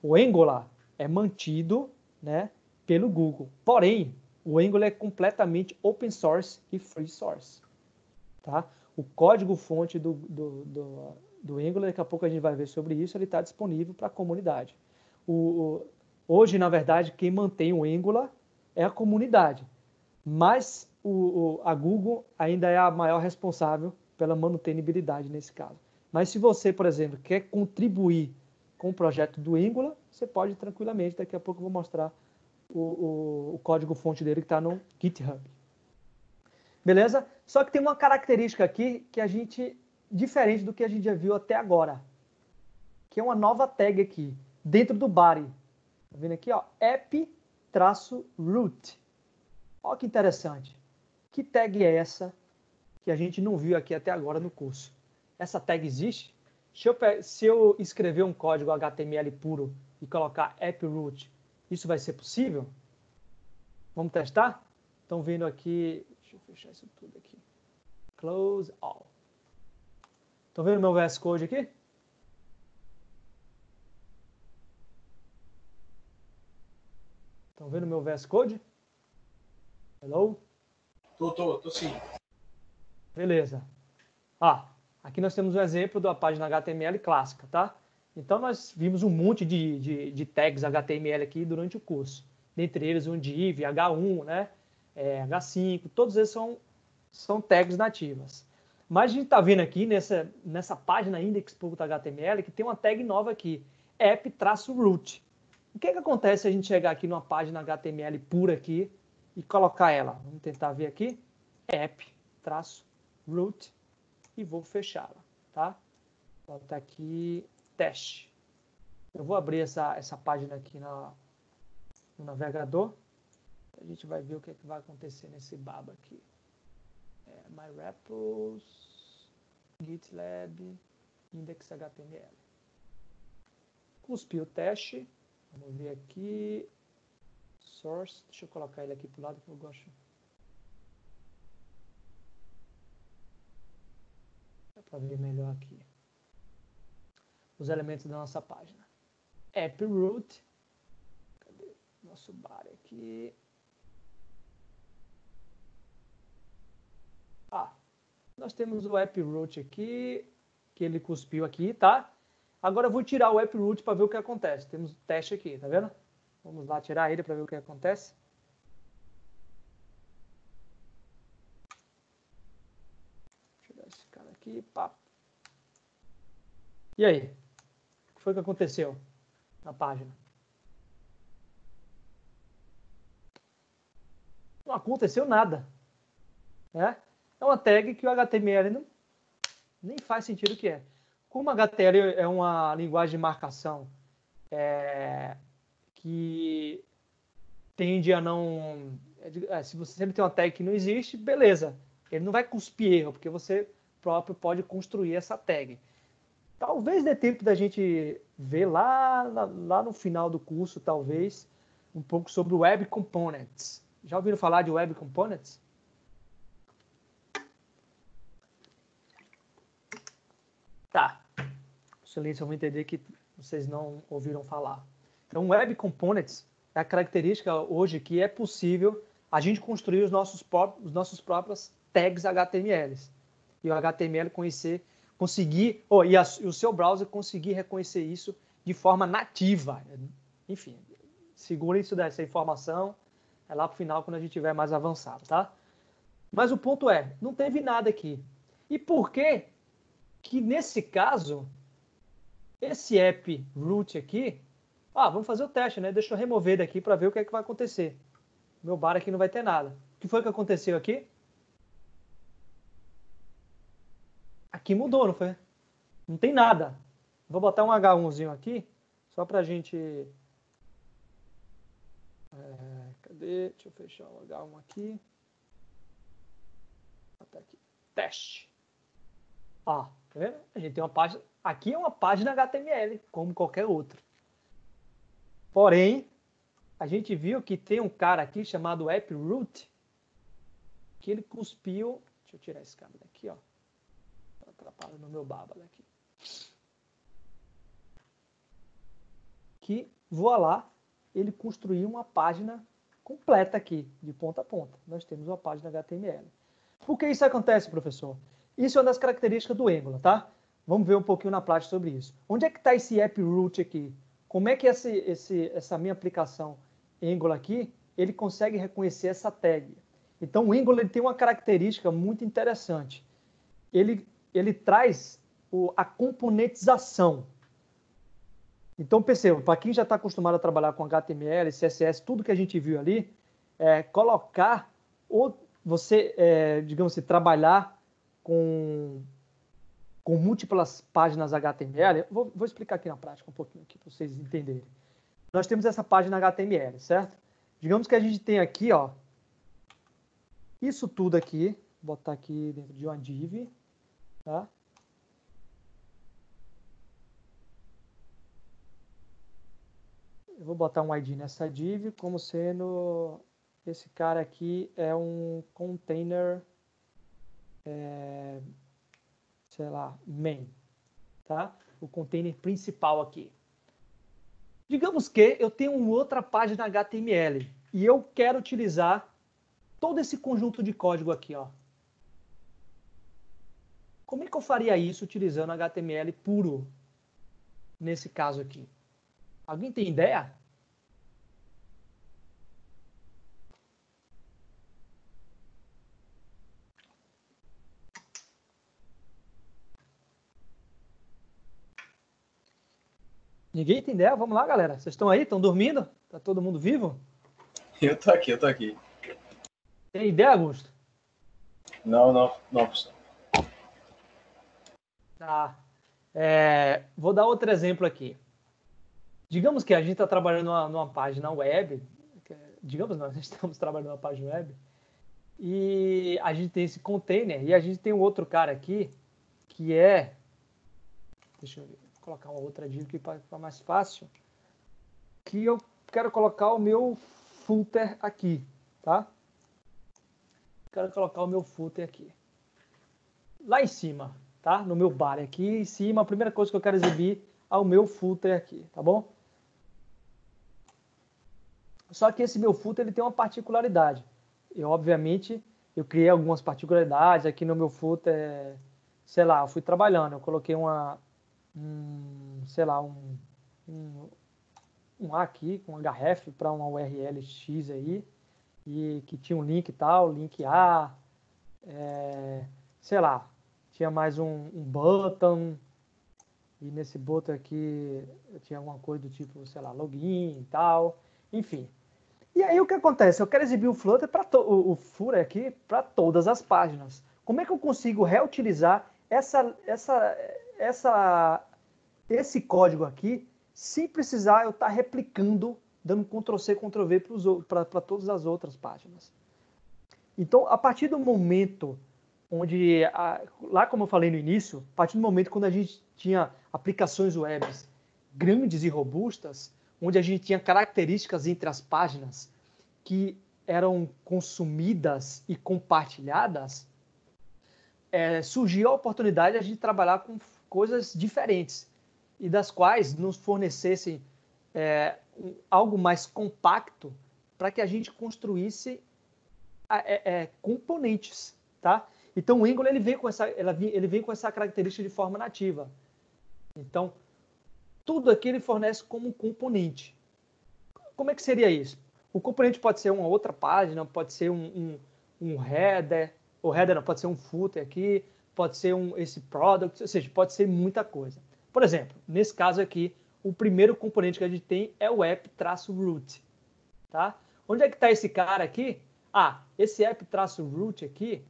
o Angular é mantido, né, pelo Google. Porém, o Angular é completamente open source e free source. Tá? O código-fonte do Angular, daqui a pouco a gente vai ver sobre isso, ele está disponível para a comunidade. Hoje, na verdade, quem mantém o Angular é a comunidade, mas a Google ainda é a maior responsável pela manutenibilidade nesse caso. Mas se você, por exemplo, quer contribuir com o projeto do Angular, você pode tranquilamente, daqui a pouco eu vou mostrar o código-fonte dele que está no GitHub. Beleza? Só que tem uma característica aqui que a gente, diferente do que a gente já viu até agora, que é uma nova tag aqui, dentro do body. Tá vendo aqui, ó? app-root. Olha que interessante. Que tag é essa que a gente não viu aqui até agora no curso? Essa tag existe? Se eu escrever um código HTML puro e colocar app-root, isso vai ser possível? Vamos testar? Estão vendo aqui... Deixa eu fechar isso tudo aqui. Close all. Estão vendo meu VS Code aqui? Estão vendo meu VS Code? Hello? Tô sim. Beleza. Aqui nós temos um exemplo da página HTML clássica, tá? Então nós vimos um monte de tags HTML aqui durante o curso. Dentre eles um div, H1, né? H5, todos eles são tags nativas. Mas a gente está vendo aqui nessa página index.html que tem uma tag nova aqui, app-root. O que acontece se a gente chegar aqui numa página HTML pura aqui e colocar ela? Vamos tentar ver aqui. App-root e vou fechá-la, tá? Vou botar aqui teste. Eu vou abrir essa página aqui no navegador. A gente vai ver o que vai acontecer nesse baba aqui. MyRepos, GitLab, index.html. Cuspi o teste. Vamos ver aqui. Source. Deixa eu colocar ele aqui pro lado que eu gosto. para ver melhor aqui. Os elementos da nossa página. App root. Cadê nosso bar aqui? Nós temos o app root aqui, que ele cuspiu aqui, tá? Agora eu vou tirar o app root para ver o que acontece. Temos um teste aqui, tá vendo? Vamos lá tirar ele para ver o que acontece. Vou tirar esse cara aqui, pá. E aí? O que foi que aconteceu na página? Não aconteceu nada, né? É uma tag que o HTML nem faz sentido o que é. Como HTML é uma linguagem de marcação que tende a não... se você sempre tem uma tag que não existe, beleza. Ele não vai cuspir erro, porque você próprio pode construir essa tag. Talvez dê tempo da gente ver lá no final do curso, talvez, um pouco sobre o Web Components. Já ouviram falar de Web Components? Tá. Excelência, eu vou entender que vocês não ouviram falar. Então, Web Components é a característica hoje que é possível a gente construir os nossos próprios tags HTML. E o HTML conseguir, e o seu browser conseguir reconhecer isso de forma nativa. Enfim, segura isso dessa informação, é lá para o final quando a gente estiver mais avançado, tá? Mas o ponto é, não teve nada aqui. E por que nesse caso, esse app root aqui, vamos fazer o teste, né? Deixa eu remover daqui para ver o que é que vai acontecer. Meu bar aqui não vai ter nada. O que foi que aconteceu aqui? Aqui mudou, não foi? Não tem nada. Vou botar um H1zinho aqui, só para a gente... cadê? Deixa eu fechar o H1 aqui. Até aqui. Teste. Tá vendo? A gente tem uma página... Aqui é uma página HTML, como qualquer outra. Porém, a gente viu que tem um cara aqui chamado AppRoot, que ele cuspiu... Deixa eu tirar esse cara daqui, ó. Tá atrapalhando no meu baba daqui. Que, voa lá, ele construiu uma página completa aqui, de ponta a ponta. Nós temos uma página HTML. Por que isso acontece, professor? Isso é uma das características do Angular, tá? Vamos ver um pouquinho na prática sobre isso. Onde é que está esse AppRoot aqui? Como é que essa minha aplicação Angular aqui, ele consegue reconhecer essa tag? Então, o Angular ele tem uma característica muito interessante. Ele traz a componentização. Então, perceba, para quem já está acostumado a trabalhar com HTML, CSS, tudo que a gente viu ali, colocar, ou você, digamos assim, trabalhar com múltiplas páginas HTML, vou explicar aqui na prática um pouquinho aqui para vocês entenderem. Nós temos essa página HTML, certo? Digamos que a gente tem aqui, ó, isso tudo aqui, vou botar aqui dentro de uma div, tá? Eu vou botar um ID nessa div como sendo esse cara aqui é um container, sei lá, main, tá? O container principal aqui. Digamos que eu tenho uma outra página HTML e eu quero utilizar todo esse conjunto de código aqui, ó. Como é que eu faria isso utilizando HTML puro nesse caso aqui? Alguém tem ideia? Ninguém tem ideia? Vamos lá, galera. Vocês estão aí? Estão dormindo? Tá todo mundo vivo? Eu tô aqui. Tem ideia, Augusto? Não, professor. Tá. Vou dar outro exemplo aqui. Digamos que a gente está trabalhando numa página web. Digamos não, a gente estamos trabalhando numa página web. E a gente tem esse container. E a gente tem um outro cara aqui que é... Deixa eu ver. Colocar uma outra div aqui para ficar mais fácil, que eu quero colocar o meu footer aqui, tá? Quero colocar o meu footer aqui. Lá em cima, tá? No meu bar aqui em cima, a primeira coisa que eu quero exibir é o meu footer aqui, tá bom? Só que esse meu footer ele tem uma particularidade. E, obviamente, eu criei algumas particularidades aqui no meu footer, sei lá, eu fui trabalhando, eu coloquei sei lá, um A aqui, com um href para uma URL X aí, e que tinha um link e tal, link A, sei lá, tinha mais um button, e nesse button aqui eu tinha alguma coisa do tipo, sei lá, login e tal, enfim. E aí o que acontece? Eu quero exibir o Flutter o Flutter aqui para todas as páginas. Como é que eu consigo reutilizar esse código aqui sem precisar eu estar replicando, dando Ctrl+C, Ctrl+V para todas as outras páginas? Então, a partir do momento onde, lá como eu falei no início, a partir do momento quando a gente tinha aplicações web grandes e robustas, onde a gente tinha características entre as páginas que eram consumidas e compartilhadas, surgiu a oportunidade de a gente trabalhar com coisas diferentes e das quais nos fornecessem algo mais compacto para que a gente construísse componentes, tá? Então o Angular ele vem com essa característica de forma nativa. Então tudo aqui ele fornece como um componente. Como é que seria isso? O componente pode ser uma outra página, pode ser um header, o header não, pode ser um footer aqui, pode ser esse product, ou seja, pode ser muita coisa. Por exemplo, nesse caso aqui, o primeiro componente que a gente tem é o app-root, tá? Onde é que está esse cara aqui? Ah, esse app-root aqui,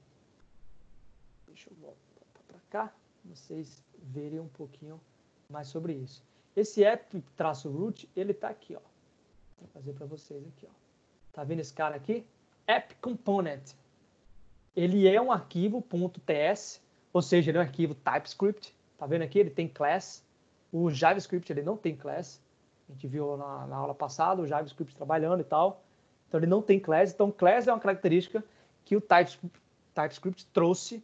deixa eu voltar para cá, vocês verem um pouquinho mais sobre isso. Esse app-root, ele está aqui, ó. Vou fazer para vocês aqui, ó. Tá vendo esse cara aqui? App Component. Ele é um arquivo .ts, ou seja, ele é um arquivo TypeScript. Tá vendo aqui? Ele tem class. O JavaScript ele não tem class. A gente viu na aula passada o JavaScript trabalhando e tal. Então ele não tem class. Então class é uma característica que o TypeScript trouxe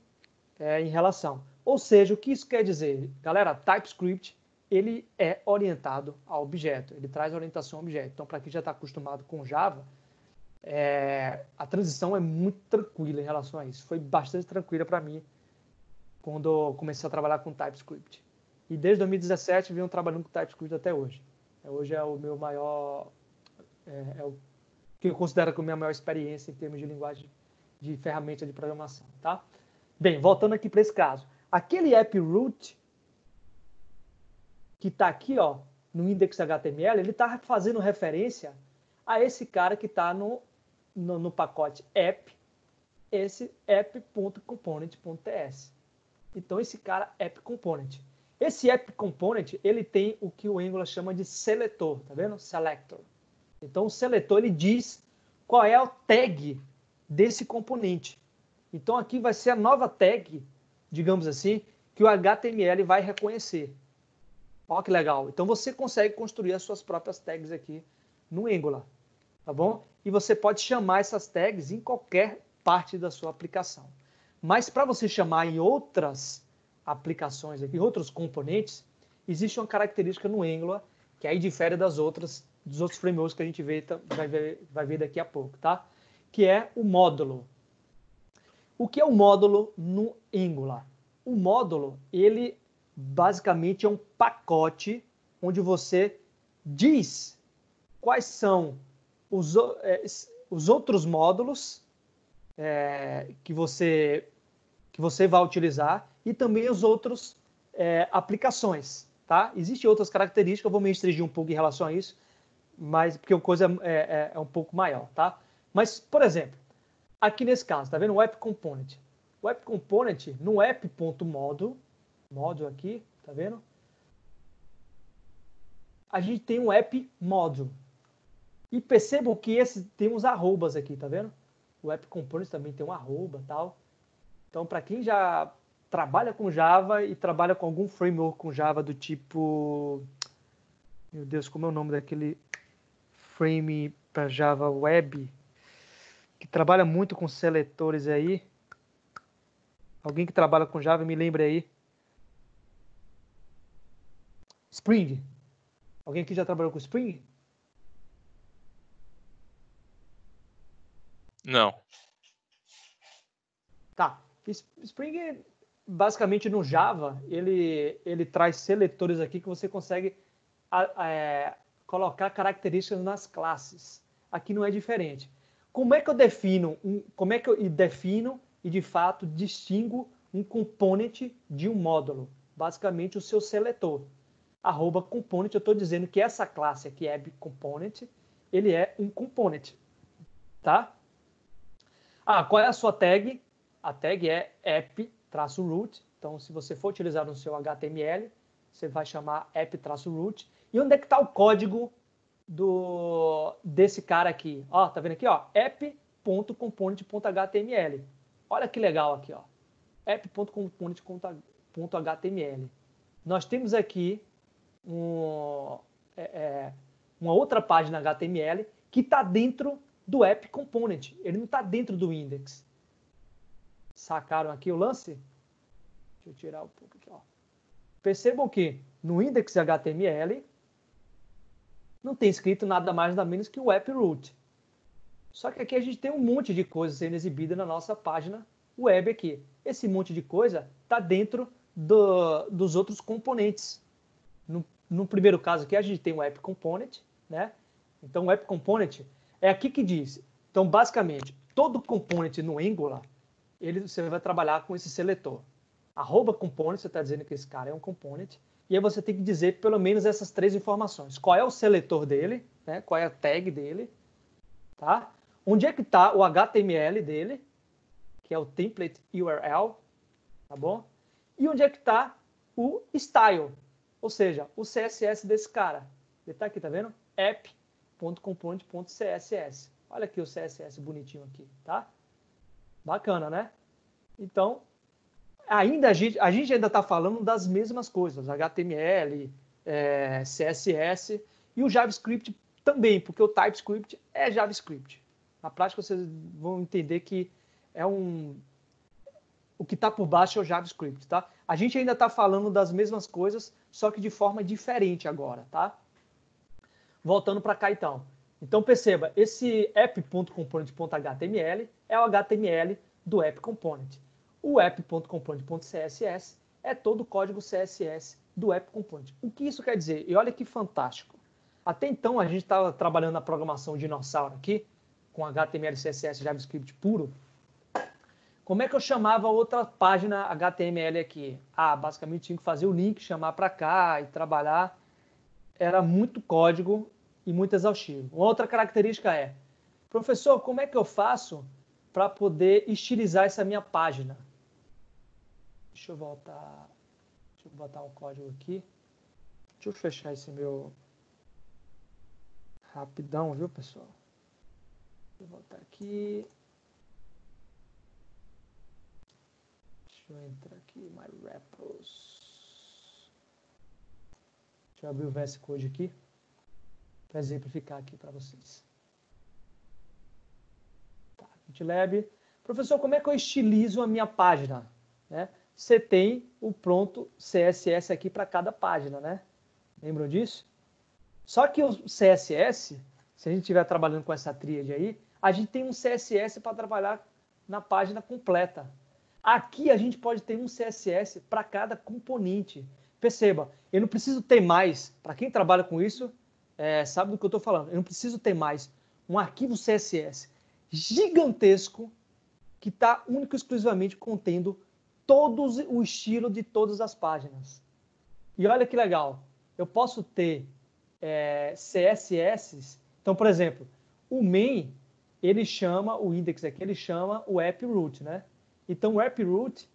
em relação. Ou seja, o que isso quer dizer? Galera, TypeScript ele é orientado a objeto. Ele traz orientação a objeto. Então, para quem já está acostumado com Java, a transição é muito tranquila em relação a isso. Foi bastante tranquila para mim quando eu comecei a trabalhar com TypeScript. E desde 2017 venho trabalhando com TypeScript até hoje. Hoje é o meu maior... o que eu considero como a minha maior experiência em termos de linguagem de ferramenta de programação. Tá? Bem, voltando aqui para esse caso. Aquele app-root que está aqui, ó, no index.html, ele está fazendo referência a esse cara que está no pacote app, esse app.component.ts. Então, esse cara app component. Esse app component, ele tem o que o Angular chama de seletor, tá vendo? Selector. Então, o seletor, ele diz qual é o tag desse componente. Então, aqui vai ser a nova tag, digamos assim, que o HTML vai reconhecer. Olha que legal. Então, você consegue construir as suas próprias tags aqui no Angular, tá bom? E você pode chamar essas tags em qualquer parte da sua aplicação. Mas para você chamar em outras aplicações aqui, outros componentes, existe uma característica no Angular que aí difere dos outros frameworks que a gente vai ver daqui a pouco, tá? Que é o módulo. O que é o módulo no Angular? O módulo, ele basicamente é um pacote onde você diz quais são os outros módulos que você vai utilizar e também os outros aplicações, tá? Existem outras características, eu vou me restringir um pouco em relação a isso, mas porque a coisa é um pouco maior, tá? Mas, por exemplo, aqui nesse caso, tá vendo o App Component? O App Component no app.module, módulo aqui, tá vendo? A gente tem um app module. E percebam que tem uns arrobas aqui, tá vendo? O app component também tem um arroba, tal. Então, para quem já trabalha com Java e trabalha com algum framework com Java do tipo... Meu Deus, como é o nome daquele frame para Java Web? Que trabalha muito com seletores aí. Alguém que trabalha com Java, me lembre aí. Spring. Alguém aqui já trabalhou com Spring? Não. Tá. Spring, basicamente no Java, ele traz seletores aqui que você consegue colocar características nas classes. Aqui não é diferente. Como é que eu defino, e de fato distingo um component de um módulo? Basicamente o seu seletor. @component, eu estou dizendo que essa classe aqui, app_component, ele é um component. Tá? Qual é a sua tag? A tag é app-root. Então, se você for utilizar no seu HTML, você vai chamar app-root. E onde é que está o código desse cara aqui? Ó, tá vendo aqui? Ó, app.component.html. Olha que legal aqui, ó. app.component.html. Nós temos aqui uma outra página HTML que está dentro do app component. Ele não está dentro do index. Sacaram aqui o lance? Deixa eu tirar um pouco aqui, ó. Percebam que no index HTML não tem escrito nada mais nada menos que o app root. Só que aqui a gente tem um monte de coisa sendo exibida na nossa página web aqui. Esse monte de coisa está dentro dos outros componentes. No primeiro caso aqui a gente tem o app component, né? Então o app component é aqui que diz. Então basicamente todo component no Angular você vai trabalhar com esse seletor. @component, você está dizendo que esse cara é um component. E aí você tem que dizer pelo menos essas 3 informações. Qual é o seletor dele, né? Qual é a tag dele, tá? Onde é que está o HTML dele, que é o template URL, tá bom? E onde é que está o style, ou seja, o CSS desse cara. Ele está aqui, tá vendo? app.component.css. Olha aqui o CSS bonitinho aqui, tá? Bacana, né? Então, a gente ainda está falando das mesmas coisas, HTML, CSS e o JavaScript também, porque o TypeScript é JavaScript. Na prática, vocês vão entender que o que está por baixo é o JavaScript, tá? A gente ainda está falando das mesmas coisas, só que de forma diferente agora, tá? Voltando para cá, então. Então, perceba, esse app.component.html é o HTML do app component. O app.component.css é todo o código CSS do app component. O que isso quer dizer? E olha que fantástico. Até então, a gente estava trabalhando na programação dinossauro aqui, com HTML, CSS, JavaScript puro. Como é que eu chamava outra página HTML aqui? Basicamente tinha que fazer o link, chamar para cá e trabalhar. Era muito código e muito exaustivo. Uma outra característica é, professor, como é que eu faço para poder estilizar essa minha página? Deixa eu botar o código aqui. Deixa eu fechar esse meu rapidão, viu, pessoal? Vou botar aqui. Deixa eu entrar aqui, my repos. Deixa eu abrir o VS Code aqui para exemplificar aqui para vocês. Tá, GitLab. Professor, como é que eu estilizo a minha página? Né? Você tem o pronto CSS aqui para cada página, né? Lembram disso? Só que o CSS, se a gente estiver trabalhando com essa tríade aí, a gente tem um CSS para trabalhar na página completa. Aqui a gente pode ter um CSS para cada componente. Perceba, eu não preciso ter mais, para quem trabalha com isso, sabe do que eu estou falando, eu não preciso ter mais um arquivo CSS gigantesco que está único e exclusivamente contendo o estilo de todas as páginas. E olha que legal, eu posso ter CSS. Então, por exemplo, o main, ele chama, o index aqui, ele chama o app root, né? Então, o app root,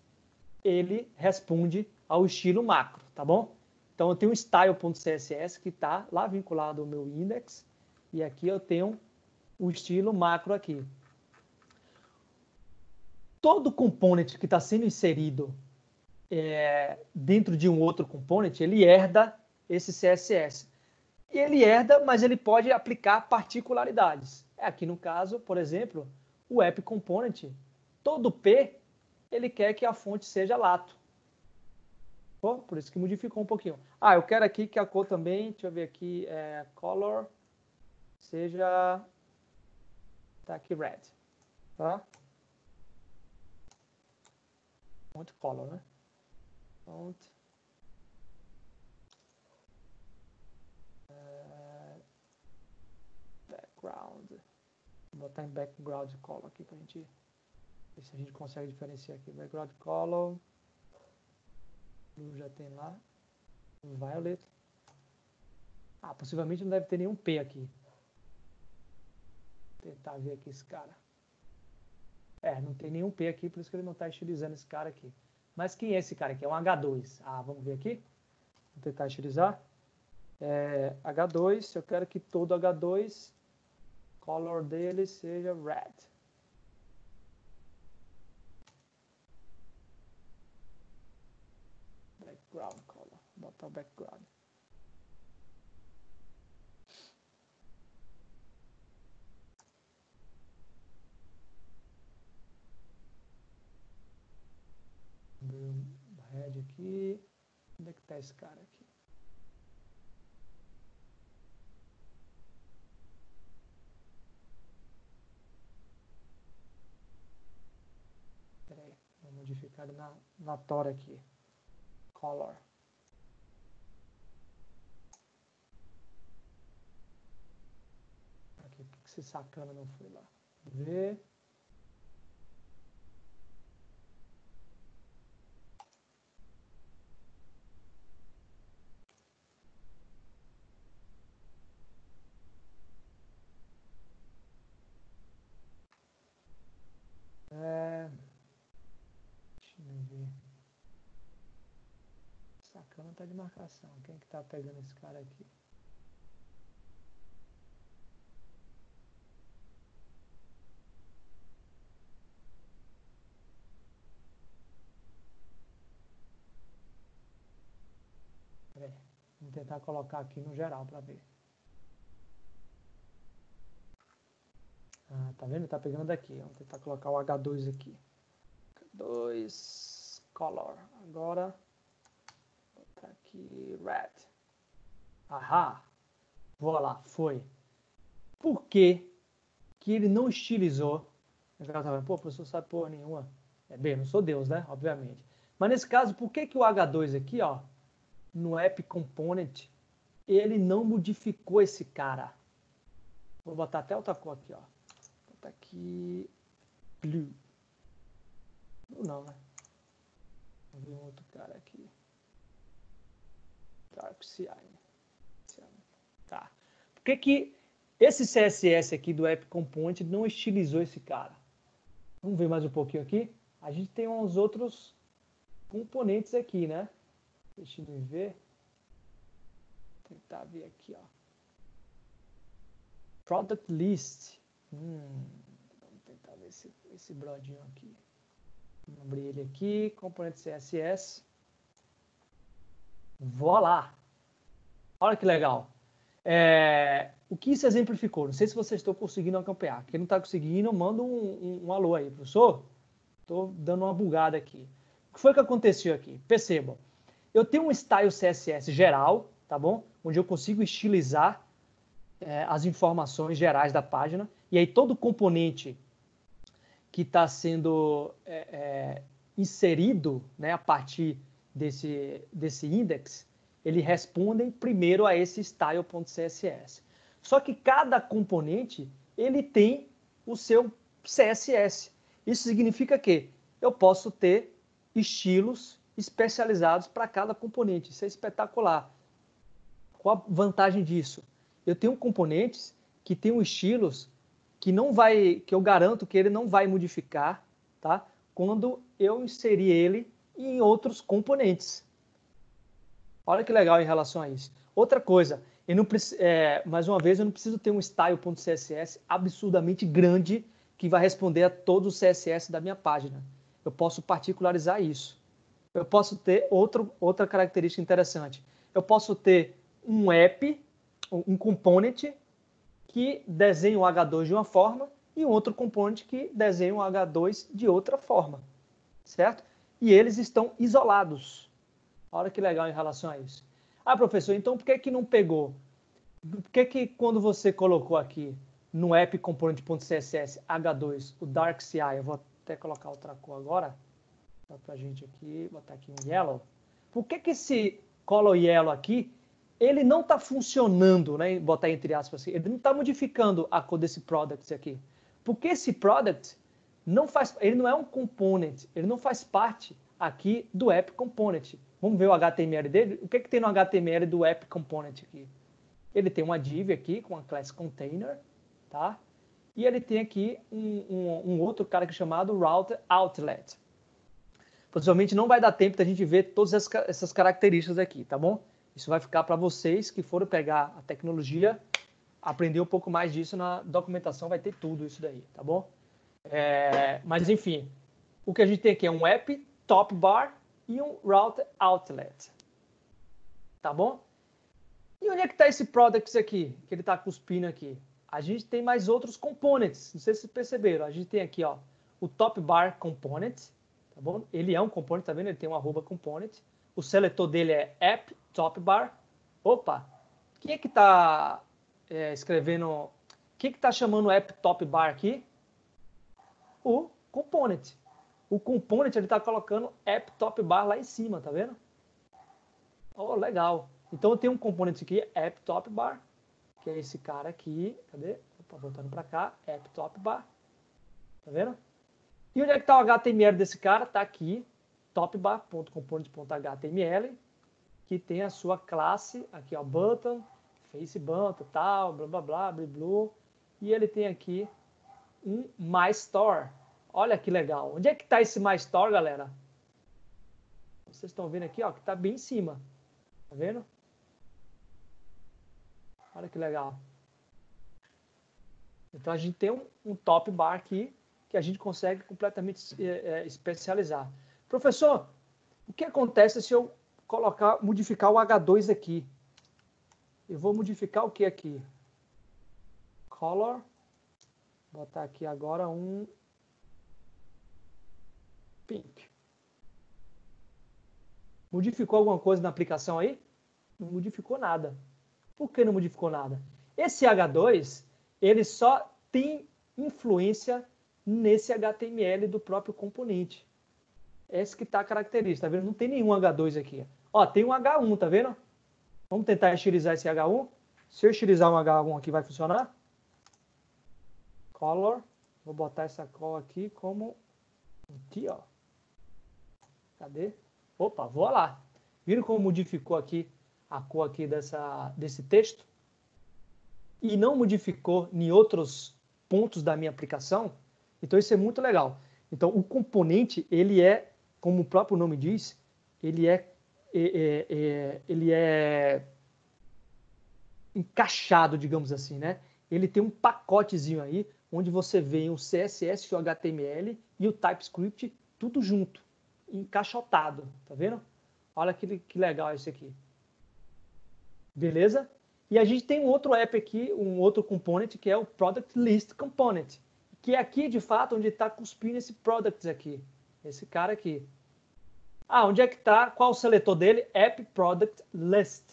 ele responde ao estilo macro, tá bom? Então, eu tenho o style.css que está lá vinculado ao meu index, e aqui eu tenho o estilo macro aqui. Todo component que está sendo inserido dentro de um outro component, ele herda esse CSS. E ele herda, mas ele pode aplicar particularidades. Aqui no caso, por exemplo, o app component, todo P, ele quer que a fonte seja lato. Sacou? Por isso que modificou um pouquinho. Ah, eu quero aqui que a cor também, deixa eu ver aqui, color seja, tá aqui red, tá? Font color, né? Font. Background. Vou botar em background color aqui pra gente ver se a gente consegue diferenciar aqui. Background color. Já tem lá. Violet. Ah, possivelmente não deve ter nenhum P aqui. Vou tentar ver aqui esse cara. Não tem nenhum P aqui, por isso que ele não está estilizando esse cara aqui. Mas quem é esse cara aqui? É um H2. Ah, vamos ver aqui. Vou tentar estilizar. H2, eu quero que todo H2, color dele seja red. Background color. Vou botar o background. Red aqui. Onde é que está esse cara aqui? Espera aí, vou modificar na tora aqui. Color. Aqui, por que esse sacana não foi lá? Ver. Deixa eu ver. Sacana tá de marcação. Quem é que tá pegando esse cara aqui? Peraí, vamos tentar colocar aqui no geral para ver. Ah, tá vendo? Tá pegando daqui. Vamos tentar colocar o H2 aqui. H2 color. Agora, vou botar aqui red. Ahá. Vou lá, foi. Por que que ele não estilizou? O cara tá vendo, pô, o professor sabe porra nenhuma. Bem, eu não sou Deus, né? Obviamente. Mas nesse caso, por que que o H2 aqui, ó, no app component, ele não modificou esse cara? Vou botar até outra cor aqui, ó. Vou botar aqui blue. Não, né? Vou ver um outro cara aqui. Dark Cyan. Tá. Por que que esse CSS aqui do app component não estilizou esse cara? Vamos ver mais um pouquinho aqui. A gente tem uns outros componentes aqui, né? Deixa eu ver. Vou tentar ver aqui, ó. Product List. Vamos tentar ver esse brodinho aqui. Vamos abrir ele aqui. Componente CSS. Vou lá. Olha que legal. O que isso exemplificou? Não sei se vocês estão conseguindo acompanhar. Quem não está conseguindo, manda um alô aí, professor. Estou dando uma bugada aqui. O que foi que aconteceu aqui? Percebam. Eu tenho um style CSS geral, tá bom? Onde eu consigo estilizar as informações gerais da página. E aí todo componente que está sendo inserido, né, a partir desse index, ele respondem primeiro a esse style.css. Só que cada componente, ele tem o seu CSS. Isso significa que eu posso ter estilos especializados para cada componente. Isso é espetacular. Qual a vantagem disso? Eu tenho componentes que têm estilos que eu garanto que ele não vai modificar, tá? Quando eu inserir ele em outros componentes. Olha que legal em relação a isso. Outra coisa, mais uma vez, eu não preciso ter um style.css absurdamente grande que vai responder a todos os CSS da minha página. Eu posso particularizar isso. Eu posso ter outra característica interessante. Eu posso ter um app, um component que desenha o H2 de uma forma e um outro component que desenha o H2 de outra forma, certo? E eles estão isolados. Olha que legal em relação a isso. Ah, professor, então por que que não pegou? Por que que quando você colocou aqui no app component.css H2 o dark CI, eu vou até colocar outra cor agora, para a gente aqui, botar aqui um yellow. Por que que esse color yellow aqui, ele não está funcionando, né? Botar entre aspas assim, ele não está modificando a cor desse product aqui. Porque esse product não faz, ele não é um component, ele não faz parte aqui do app component. Vamos ver o HTML dele? O que que tem no HTML do app component aqui? Ele tem uma div aqui com a class container, tá? E ele tem aqui um outro cara que é chamado route outlet. Possivelmente não vai dar tempo da gente ver todas essas características aqui, tá bom? Isso vai ficar para vocês que forem pegar a tecnologia, aprender um pouco mais disso na documentação, vai ter tudo isso daí, tá bom? Mas enfim, o que a gente tem aqui é um app top bar e um route outlet, tá bom? E onde é que está esse product aqui, que ele está cuspindo aqui? A gente tem mais outros components, não sei se vocês perceberam. A gente tem aqui, ó, o top bar component, tá bom? Ele é um component, tá vendo? Ele tem um arroba component. O seletor dele é app top bar. Opa, quem é que está escrevendo? Quem é que está chamando app top bar aqui? O component. O component ele está colocando app top bar lá em cima, tá vendo? Oh, legal. Então eu tenho um componente aqui, app top bar, que é esse cara aqui. Cadê? Opa, voltando para cá, app top bar. Tá vendo? E onde é que está o HTML desse cara? Está aqui, topbar.component.html, que tem a sua classe, aqui ó, button, face button, tal, blá blá blá, blá, blá. E ele tem aqui um my store. Olha que legal. Onde é que está esse my store, galera? Vocês estão vendo aqui, ó, que está bem em cima. Tá vendo? Olha que legal. Então a gente tem um top bar aqui que a gente consegue completamente especializar. Professor, o que acontece se eu modificar o H2 aqui? Eu vou modificar o que aqui? Color. Vou botar aqui agora um pink. Modificou alguma coisa na aplicação aí? Não modificou nada. Por que não modificou nada? Esse H2, ele só tem influência nesse HTML do próprio componente. Esse que está a característica, tá vendo? Não tem nenhum H2 aqui. Ó, tem um H1, tá vendo? Vamos tentar estilizar esse H1. Se eu estilizar um H1 aqui, vai funcionar? Color. Vou botar essa cor aqui como aqui, ó. Cadê? Opa, vou lá. Viram como modificou aqui a cor aqui desse texto? E não modificou em outros pontos da minha aplicação? Então isso é muito legal. Então o componente, ele é, como o próprio nome diz, ele é encaixado, digamos assim, né? Ele tem um pacotezinho aí, onde você vê o CSS, o HTML e o TypeScript tudo junto, encaixotado, tá vendo? Olha que legal isso aqui. Beleza? E a gente tem um outro app aqui, um outro component, que é o Product List Component, que é aqui, de fato, onde está cuspindo esse product aqui, esse cara aqui. Ah, onde é que está? Qual o seletor dele? App Product List.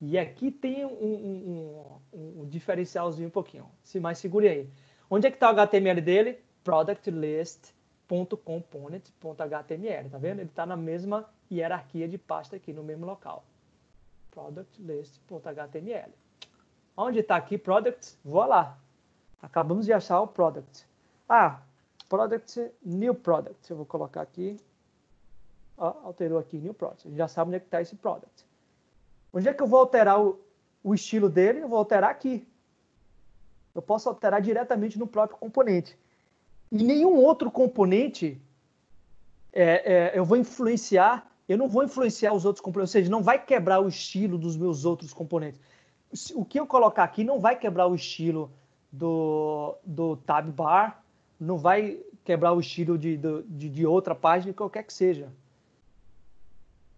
E aqui tem um diferencialzinho um pouquinho. Mas segure aí. Onde é que está o HTML dele? productlist.component.html. Tá vendo? Ele está na mesma hierarquia de pasta aqui, no mesmo local. productlist.html. Onde está aqui product? Vou lá. Acabamos de achar o product. Ah, product, new product. Eu vou colocar aqui. Ó, alterou aqui, new product. A gente já sabe onde é que está esse product. Onde é que eu vou alterar o estilo dele? Eu vou alterar aqui. Eu posso alterar diretamente no próprio componente. E nenhum outro componente eu vou influenciar. Eu não vou influenciar os outros componentes. Ou seja, não vai quebrar o estilo dos meus outros componentes. O que eu colocar aqui não vai quebrar o estilo do tab bar, não vai quebrar o estilo de outra página, qualquer que seja.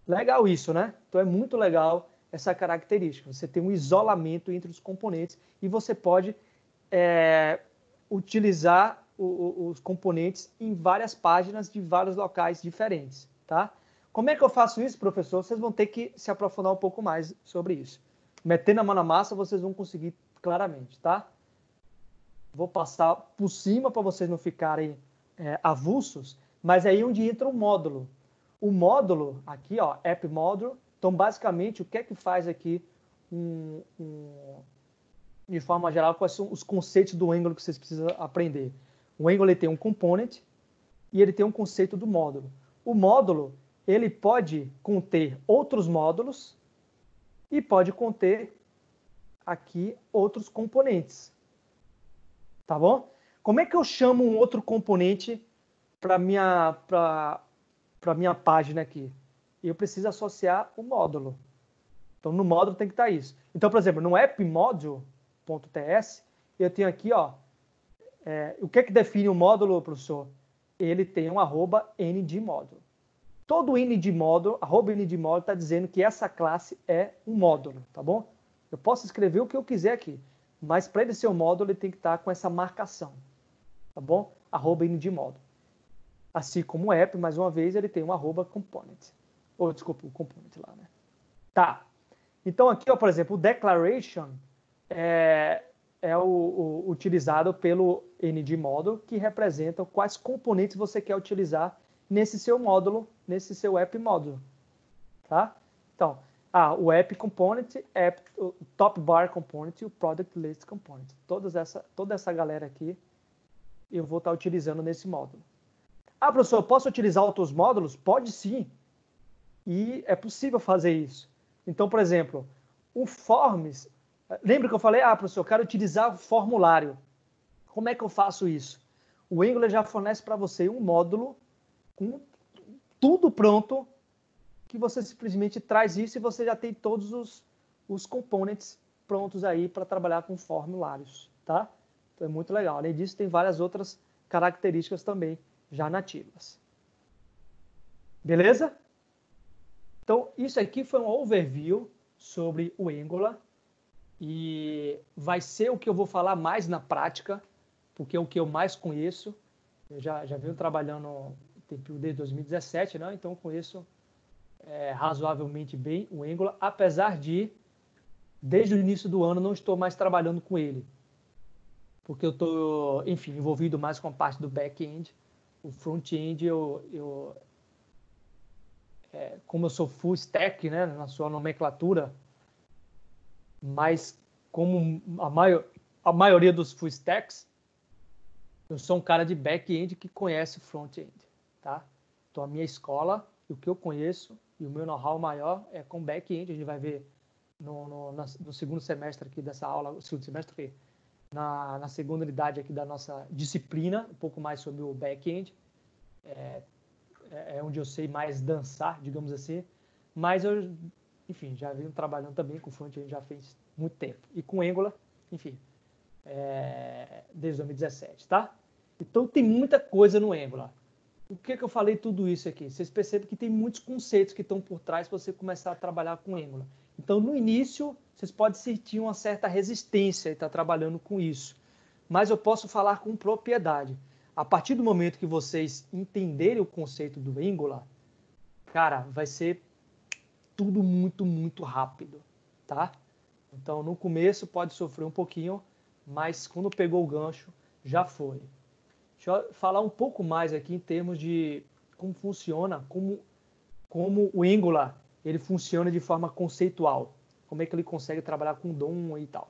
Legal isso, né? Então é muito legal essa característica. Você tem um isolamento entre os componentes e você pode utilizar os componentes em várias páginas de vários locais diferentes, tá? Como é que eu faço isso, professor? Vocês vão ter que se aprofundar um pouco mais sobre isso. Metendo a mão na massa, vocês vão conseguir claramente, tá? Vou passar por cima para vocês não ficarem avulsos, mas é aí onde entra o módulo. O módulo, aqui, ó, App Module. Então, basicamente, o que é que faz aqui, de forma geral, quais são os conceitos do Angular que vocês precisam aprender? O Angular ele tem um component e ele tem um conceito do módulo. O módulo, ele pode conter outros módulos e pode conter aqui outros componentes. Tá bom? Como é que eu chamo um outro componente para minha página aqui? Eu preciso associar o módulo. Então, no módulo tem que estar isso. Então, por exemplo, no appmodule.ts, eu tenho aqui, ó, o que é que define o módulo, professor? Ele tem um @ndmódulo. Todo ndmódulo, @ndmódulo está dizendo que essa classe é um módulo, tá bom? Eu posso escrever o que eu quiser aqui, mas para ele ser um módulo, ele tem que estar com essa marcação, tá bom? @ndmódulo. Assim como o app, mais uma vez, ele tem um @component. Ou, desculpa, o component lá, né? Tá. Então, aqui, ó, por exemplo, o declaration é o utilizado pelo ndmódulo, que representa quais componentes você quer utilizar nesse seu módulo, nesse seu app módulo, tá? Então, o app component, o top bar component e o product list component. Toda essa galera aqui eu vou estar utilizando nesse módulo. Professor, posso utilizar outros módulos? Pode sim. E é possível fazer isso. Então, por exemplo, o Forms. Lembra que eu falei, professor, eu quero utilizar o formulário. Como é que eu faço isso? O Angular já fornece para você um módulo com tudo pronto, que você simplesmente traz isso e você já tem todos os components prontos aí para trabalhar com formulários, tá? Então é muito legal. Além disso, tem várias outras características também já nativas. Beleza? Então, isso aqui foi um overview sobre o Angular e vai ser o que eu vou falar mais na prática, porque é o que eu mais conheço. Eu já venho trabalhando desde 2017, né? Então eu conheço razoavelmente bem o Angular, apesar de, desde o início do ano, não estou mais trabalhando com ele, porque eu estou, enfim, envolvido mais com a parte do back-end. O front-end, como eu sou full stack, né, na sua nomenclatura, mas como a maioria dos full stacks, eu sou um cara de back-end que conhece front-end, tá? Então a minha escola, o que eu conheço e o meu know-how maior é com back-end. A gente vai ver no segundo semestre aqui dessa aula, segundo semestre, na segunda unidade aqui da nossa disciplina, um pouco mais sobre o back-end. É onde eu sei mais dançar, digamos assim, mas eu, enfim, já venho trabalhando também com front-end já fez muito tempo, e com Angular, enfim, desde 2017, tá? Então tem muita coisa no Angular. Por que eu falei tudo isso aqui? Vocês percebem que tem muitos conceitos que estão por trás para você começar a trabalhar com Angular. Então, no início, vocês podem sentir uma certa resistência e estar trabalhando com isso, mas eu posso falar com propriedade. A partir do momento que vocês entenderem o conceito do Angular, cara, vai ser tudo muito, muito rápido, tá? Então, no começo pode sofrer um pouquinho, mas quando pegou o gancho, já foi. Deixa eu falar um pouco mais aqui em termos de como funciona, como o Angular ele funciona de forma conceitual. Como é que ele consegue trabalhar com DOM e tal.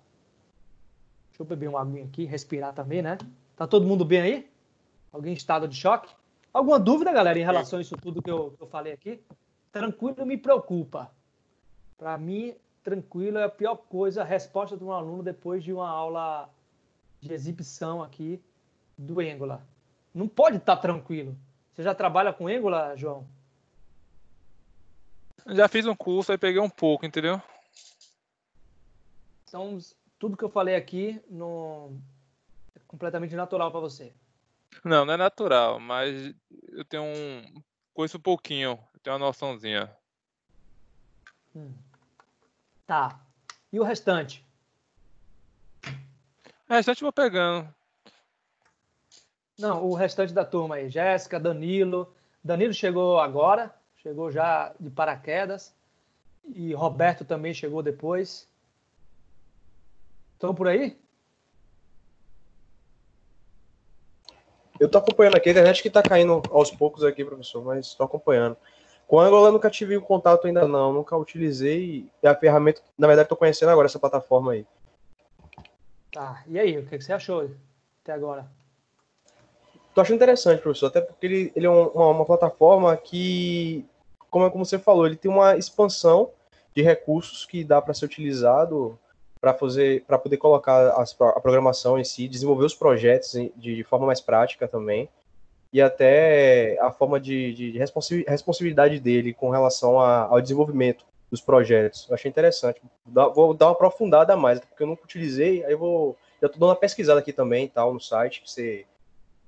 Deixa eu beber uma aguinha aqui, respirar também, né? Tá todo mundo bem aí? Alguém em estado de choque? Alguma dúvida, galera, em relação a isso tudo que eu falei aqui? Tranquilo me preocupa. Para mim, tranquilo é a pior coisa, a resposta de um aluno depois de uma aula de exibição aqui do Angular. Não pode estar tranquilo. Você já trabalha com Angular, João? Já fiz um curso, aí peguei um pouco, entendeu? Então, tudo que eu falei aqui é completamente natural para você. Não é natural, mas eu tenho conheço um pouquinho, eu tenho uma noçãozinha. Tá. E o restante? O restante eu vou pegando. Não, o restante da turma aí. Jéssica, Danilo. Danilo chegou agora. chegou já de paraquedas. E Roberto também chegou depois. Estão por aí? Eu tô acompanhando aqui, a internet que tá caindo aos poucos aqui, professor, mas tô acompanhando. Com a Angola eu nunca tive contato ainda não, nunca utilizei. E a ferramenta, na verdade, tô conhecendo agora essa plataforma aí. Tá, e aí, o que você achou até agora? Tô achando interessante, professor, até porque ele é uma plataforma que, como você falou, ele tem uma expansão de recursos que dá para ser utilizado para poder colocar a programação em si, desenvolver os projetos de forma mais prática também, e até a forma de responsabilidade dele com relação ao desenvolvimento dos projetos. Eu achei interessante. Vou dar uma aprofundada a mais, porque eu nunca utilizei, aí já estou dando uma pesquisada aqui também e tal, no site, que você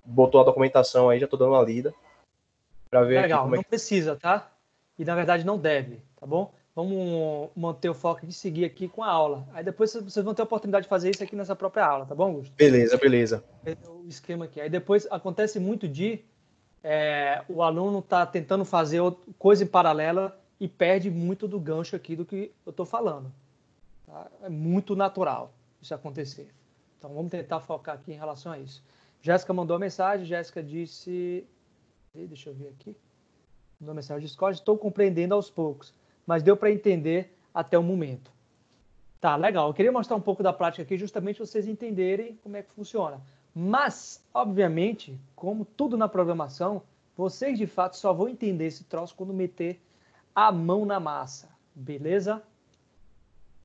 botou a documentação aí, já estou dando uma lida para ver aqui Legal, como é não que... precisa, tá? E na verdade não deve, tá bom? Vamos manter o foco de seguir aqui com a aula. Aí depois vocês vão ter a oportunidade de fazer isso aqui nessa própria aula, tá bom, Augusto? Beleza. O esquema aqui. Aí depois acontece muito de o aluno tá tentando fazer coisa em paralela e perde muito do gancho aqui do que eu estou falando. Tá? É muito natural isso acontecer. Então vamos tentar focar aqui em relação a isso. Jéssica mandou uma mensagem, Jéssica disse... Deixa eu ver aqui. Mandou uma mensagem de Discord, estou compreendendo aos poucos, mas deu para entender até o momento. Tá, legal. Eu queria mostrar um pouco da prática aqui, justamente para vocês entenderem como é que funciona. Mas, obviamente, como tudo na programação, vocês de fato só vão entender esse troço quando meter a mão na massa, beleza?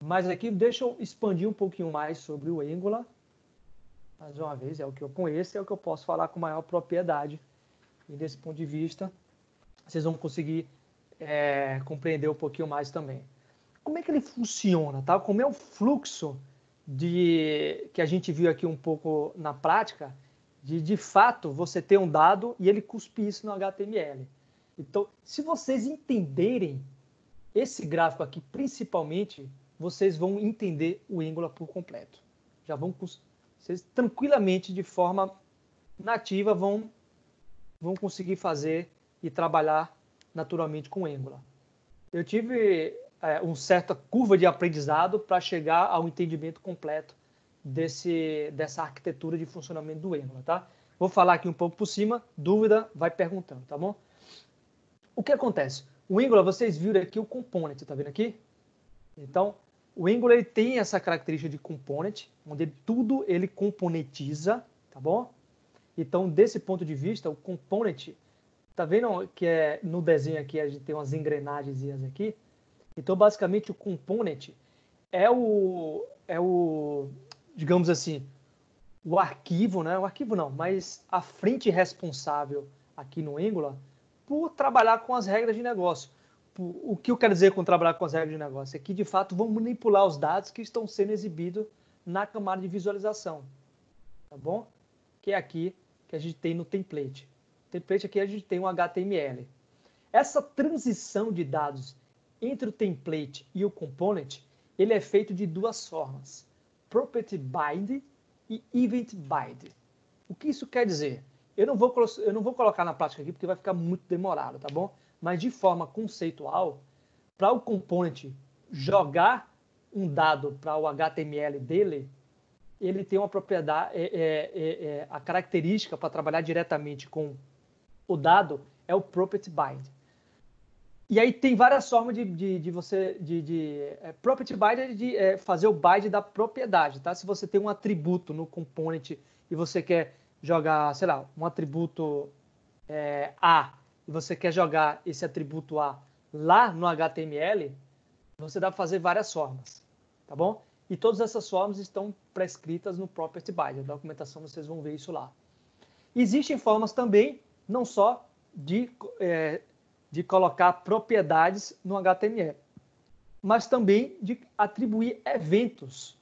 Mas aqui deixa eu expandir um pouquinho mais sobre o Angular. Mais uma vez, é o que eu conheço, é o que eu posso falar com maior propriedade. E desse ponto de vista, vocês vão conseguir compreender um pouquinho mais também. Como é que ele funciona, tá? Como é o fluxo que a gente viu aqui um pouco na prática, de fato você ter um dado e ele cuspir isso no HTML. Então, se vocês entenderem esse gráfico aqui, principalmente, vocês vão entender o Angular por completo. Já vão, vocês tranquilamente, de forma nativa, vão conseguir fazer e trabalhar naturalmente com Angular. Eu tive uma certa curva de aprendizado para chegar ao entendimento completo dessa arquitetura de funcionamento do Angular, tá? Vou falar aqui um pouco por cima, dúvida, vai perguntando, tá bom? O que acontece? O Angular, vocês viram aqui o component, tá vendo aqui? Então, o Angular ele tem essa característica de component, onde tudo ele componentiza, tá bom? Então, desse ponto de vista, o component, tá vendo que no desenho aqui a gente tem umas engrenagens aqui? Então, basicamente, o component é o, digamos assim, o arquivo, né? O arquivo não, mas a frente responsável aqui no Angular por trabalhar com as regras de negócio. O que eu quero dizer com trabalhar com as regras de negócio? É que, de fato, vão manipular os dados que estão sendo exibidos na camada de visualização, tá bom? Que é aqui que a gente tem no template. No template aqui a gente tem um HTML. Essa transição de dados entre o template e o component, ele é feito de duas formas: property bind e event bind. O que isso quer dizer? Eu não vou colocar na prática aqui porque vai ficar muito demorado, tá bom? Mas de forma conceitual, para o component jogar um dado para o HTML dele, ele tem uma propriedade, a característica para trabalhar diretamente com o dado é o property bind. E aí tem várias formas de você... property bind é de fazer o bind da propriedade, tá? Se você tem um atributo no component e você quer jogar, sei lá, um atributo A, e você quer jogar esse atributo A lá no HTML, você dá para fazer várias formas, tá bom? E todas essas formas estão prescritas no property bind. Na documentação vocês vão ver isso lá. Existem formas também, não só de colocar propriedades no HTML, mas também de atribuir eventos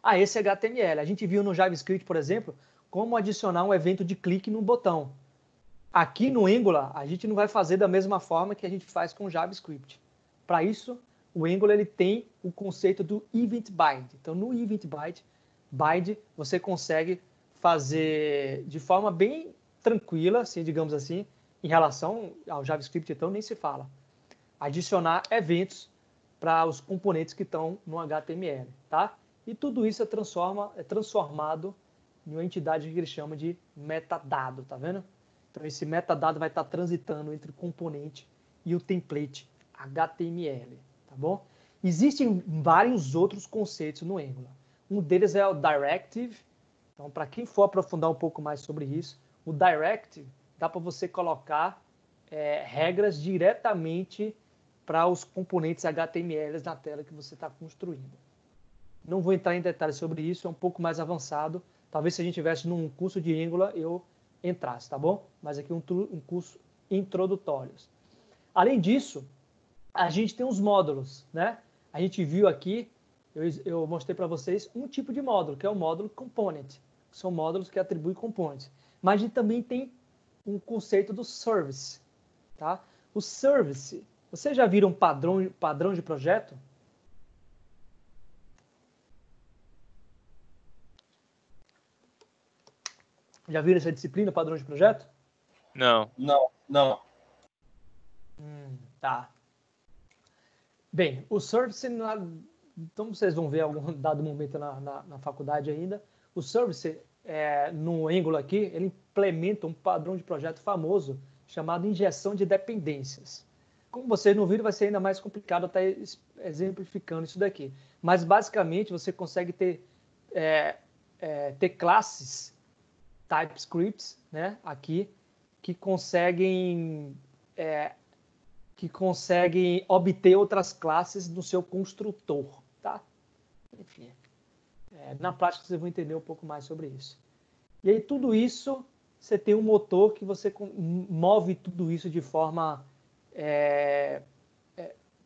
a esse HTML. A gente viu no JavaScript, por exemplo, como adicionar um evento de clique no botão. Aqui no Angular, a gente não vai fazer da mesma forma que a gente faz com o JavaScript. Para isso, o Angular ele tem o conceito do Event Bind. Então, no Event Bind, você consegue fazer de forma bem tranquila, assim, digamos assim, em relação ao JavaScript, então, nem se fala. Adicionar eventos para os componentes que estão no HTML, tá? E tudo isso é transformado em uma entidade que ele chama de metadado, tá vendo? Então, esse metadado vai estar transitando entre o componente e o template HTML, tá bom? Existem vários outros conceitos no Angular. Um deles é o Directive. Então, para quem for aprofundar um pouco mais sobre isso, o Directive dá para você colocar regras diretamente para os componentes HTML na tela que você está construindo. Não vou entrar em detalhes sobre isso, é um pouco mais avançado. Talvez se a gente estivesse num curso de Angular, eu entrasse, tá bom? Mas aqui um curso introdutório. Além disso, a gente tem os módulos, né? A gente viu aqui, eu mostrei para vocês um tipo de módulo, que é o módulo component. São módulos que atribuem componentes. Mas a gente também tem um conceito do service, tá? O service, vocês já viram padrão de projeto? Já viram essa disciplina, padrão de projeto? Não. Não. Tá. Bem, o service, então vocês vão ver algum dado momento na faculdade ainda. O service, no Angular aqui, ele implementa um padrão de projeto famoso chamado injeção de dependências. Como vocês não viram, vai ser ainda mais complicado até exemplificando isso daqui. Mas, basicamente, você consegue ter classes, TypeScripts, né, aqui, que conseguem obter outras classes no seu construtor, tá? Enfim, na prática vocês vão entender um pouco mais sobre isso. E aí tudo isso, você tem um motor que você move tudo isso de forma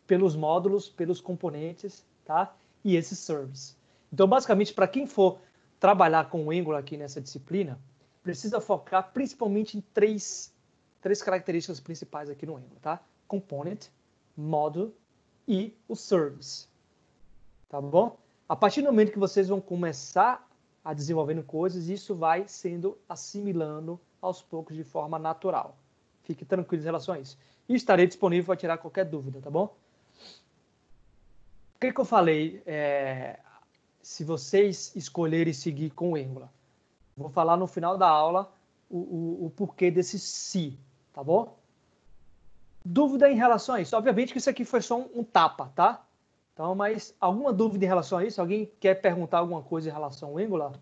pelos módulos, pelos componentes, tá? E esse service. Então, basicamente, para quem for trabalhar com o Angular aqui nessa disciplina, precisa focar principalmente em três características principais aqui no Angular, tá? Component, Module e o Service. Tá bom? A partir do momento que vocês vão começar a desenvolvendo coisas, isso vai sendo assimilando aos poucos de forma natural. Fique tranquilo em relação a isso. E estarei disponível para tirar qualquer dúvida, tá bom? O que eu falei? Se vocês escolherem seguir com o Angular, vou falar no final da aula o porquê desse se, tá bom? Dúvida em relação a isso? Obviamente que isso aqui foi só um tapa, tá? Então, mas alguma dúvida em relação a isso? Alguém quer perguntar alguma coisa em relação ao Angular?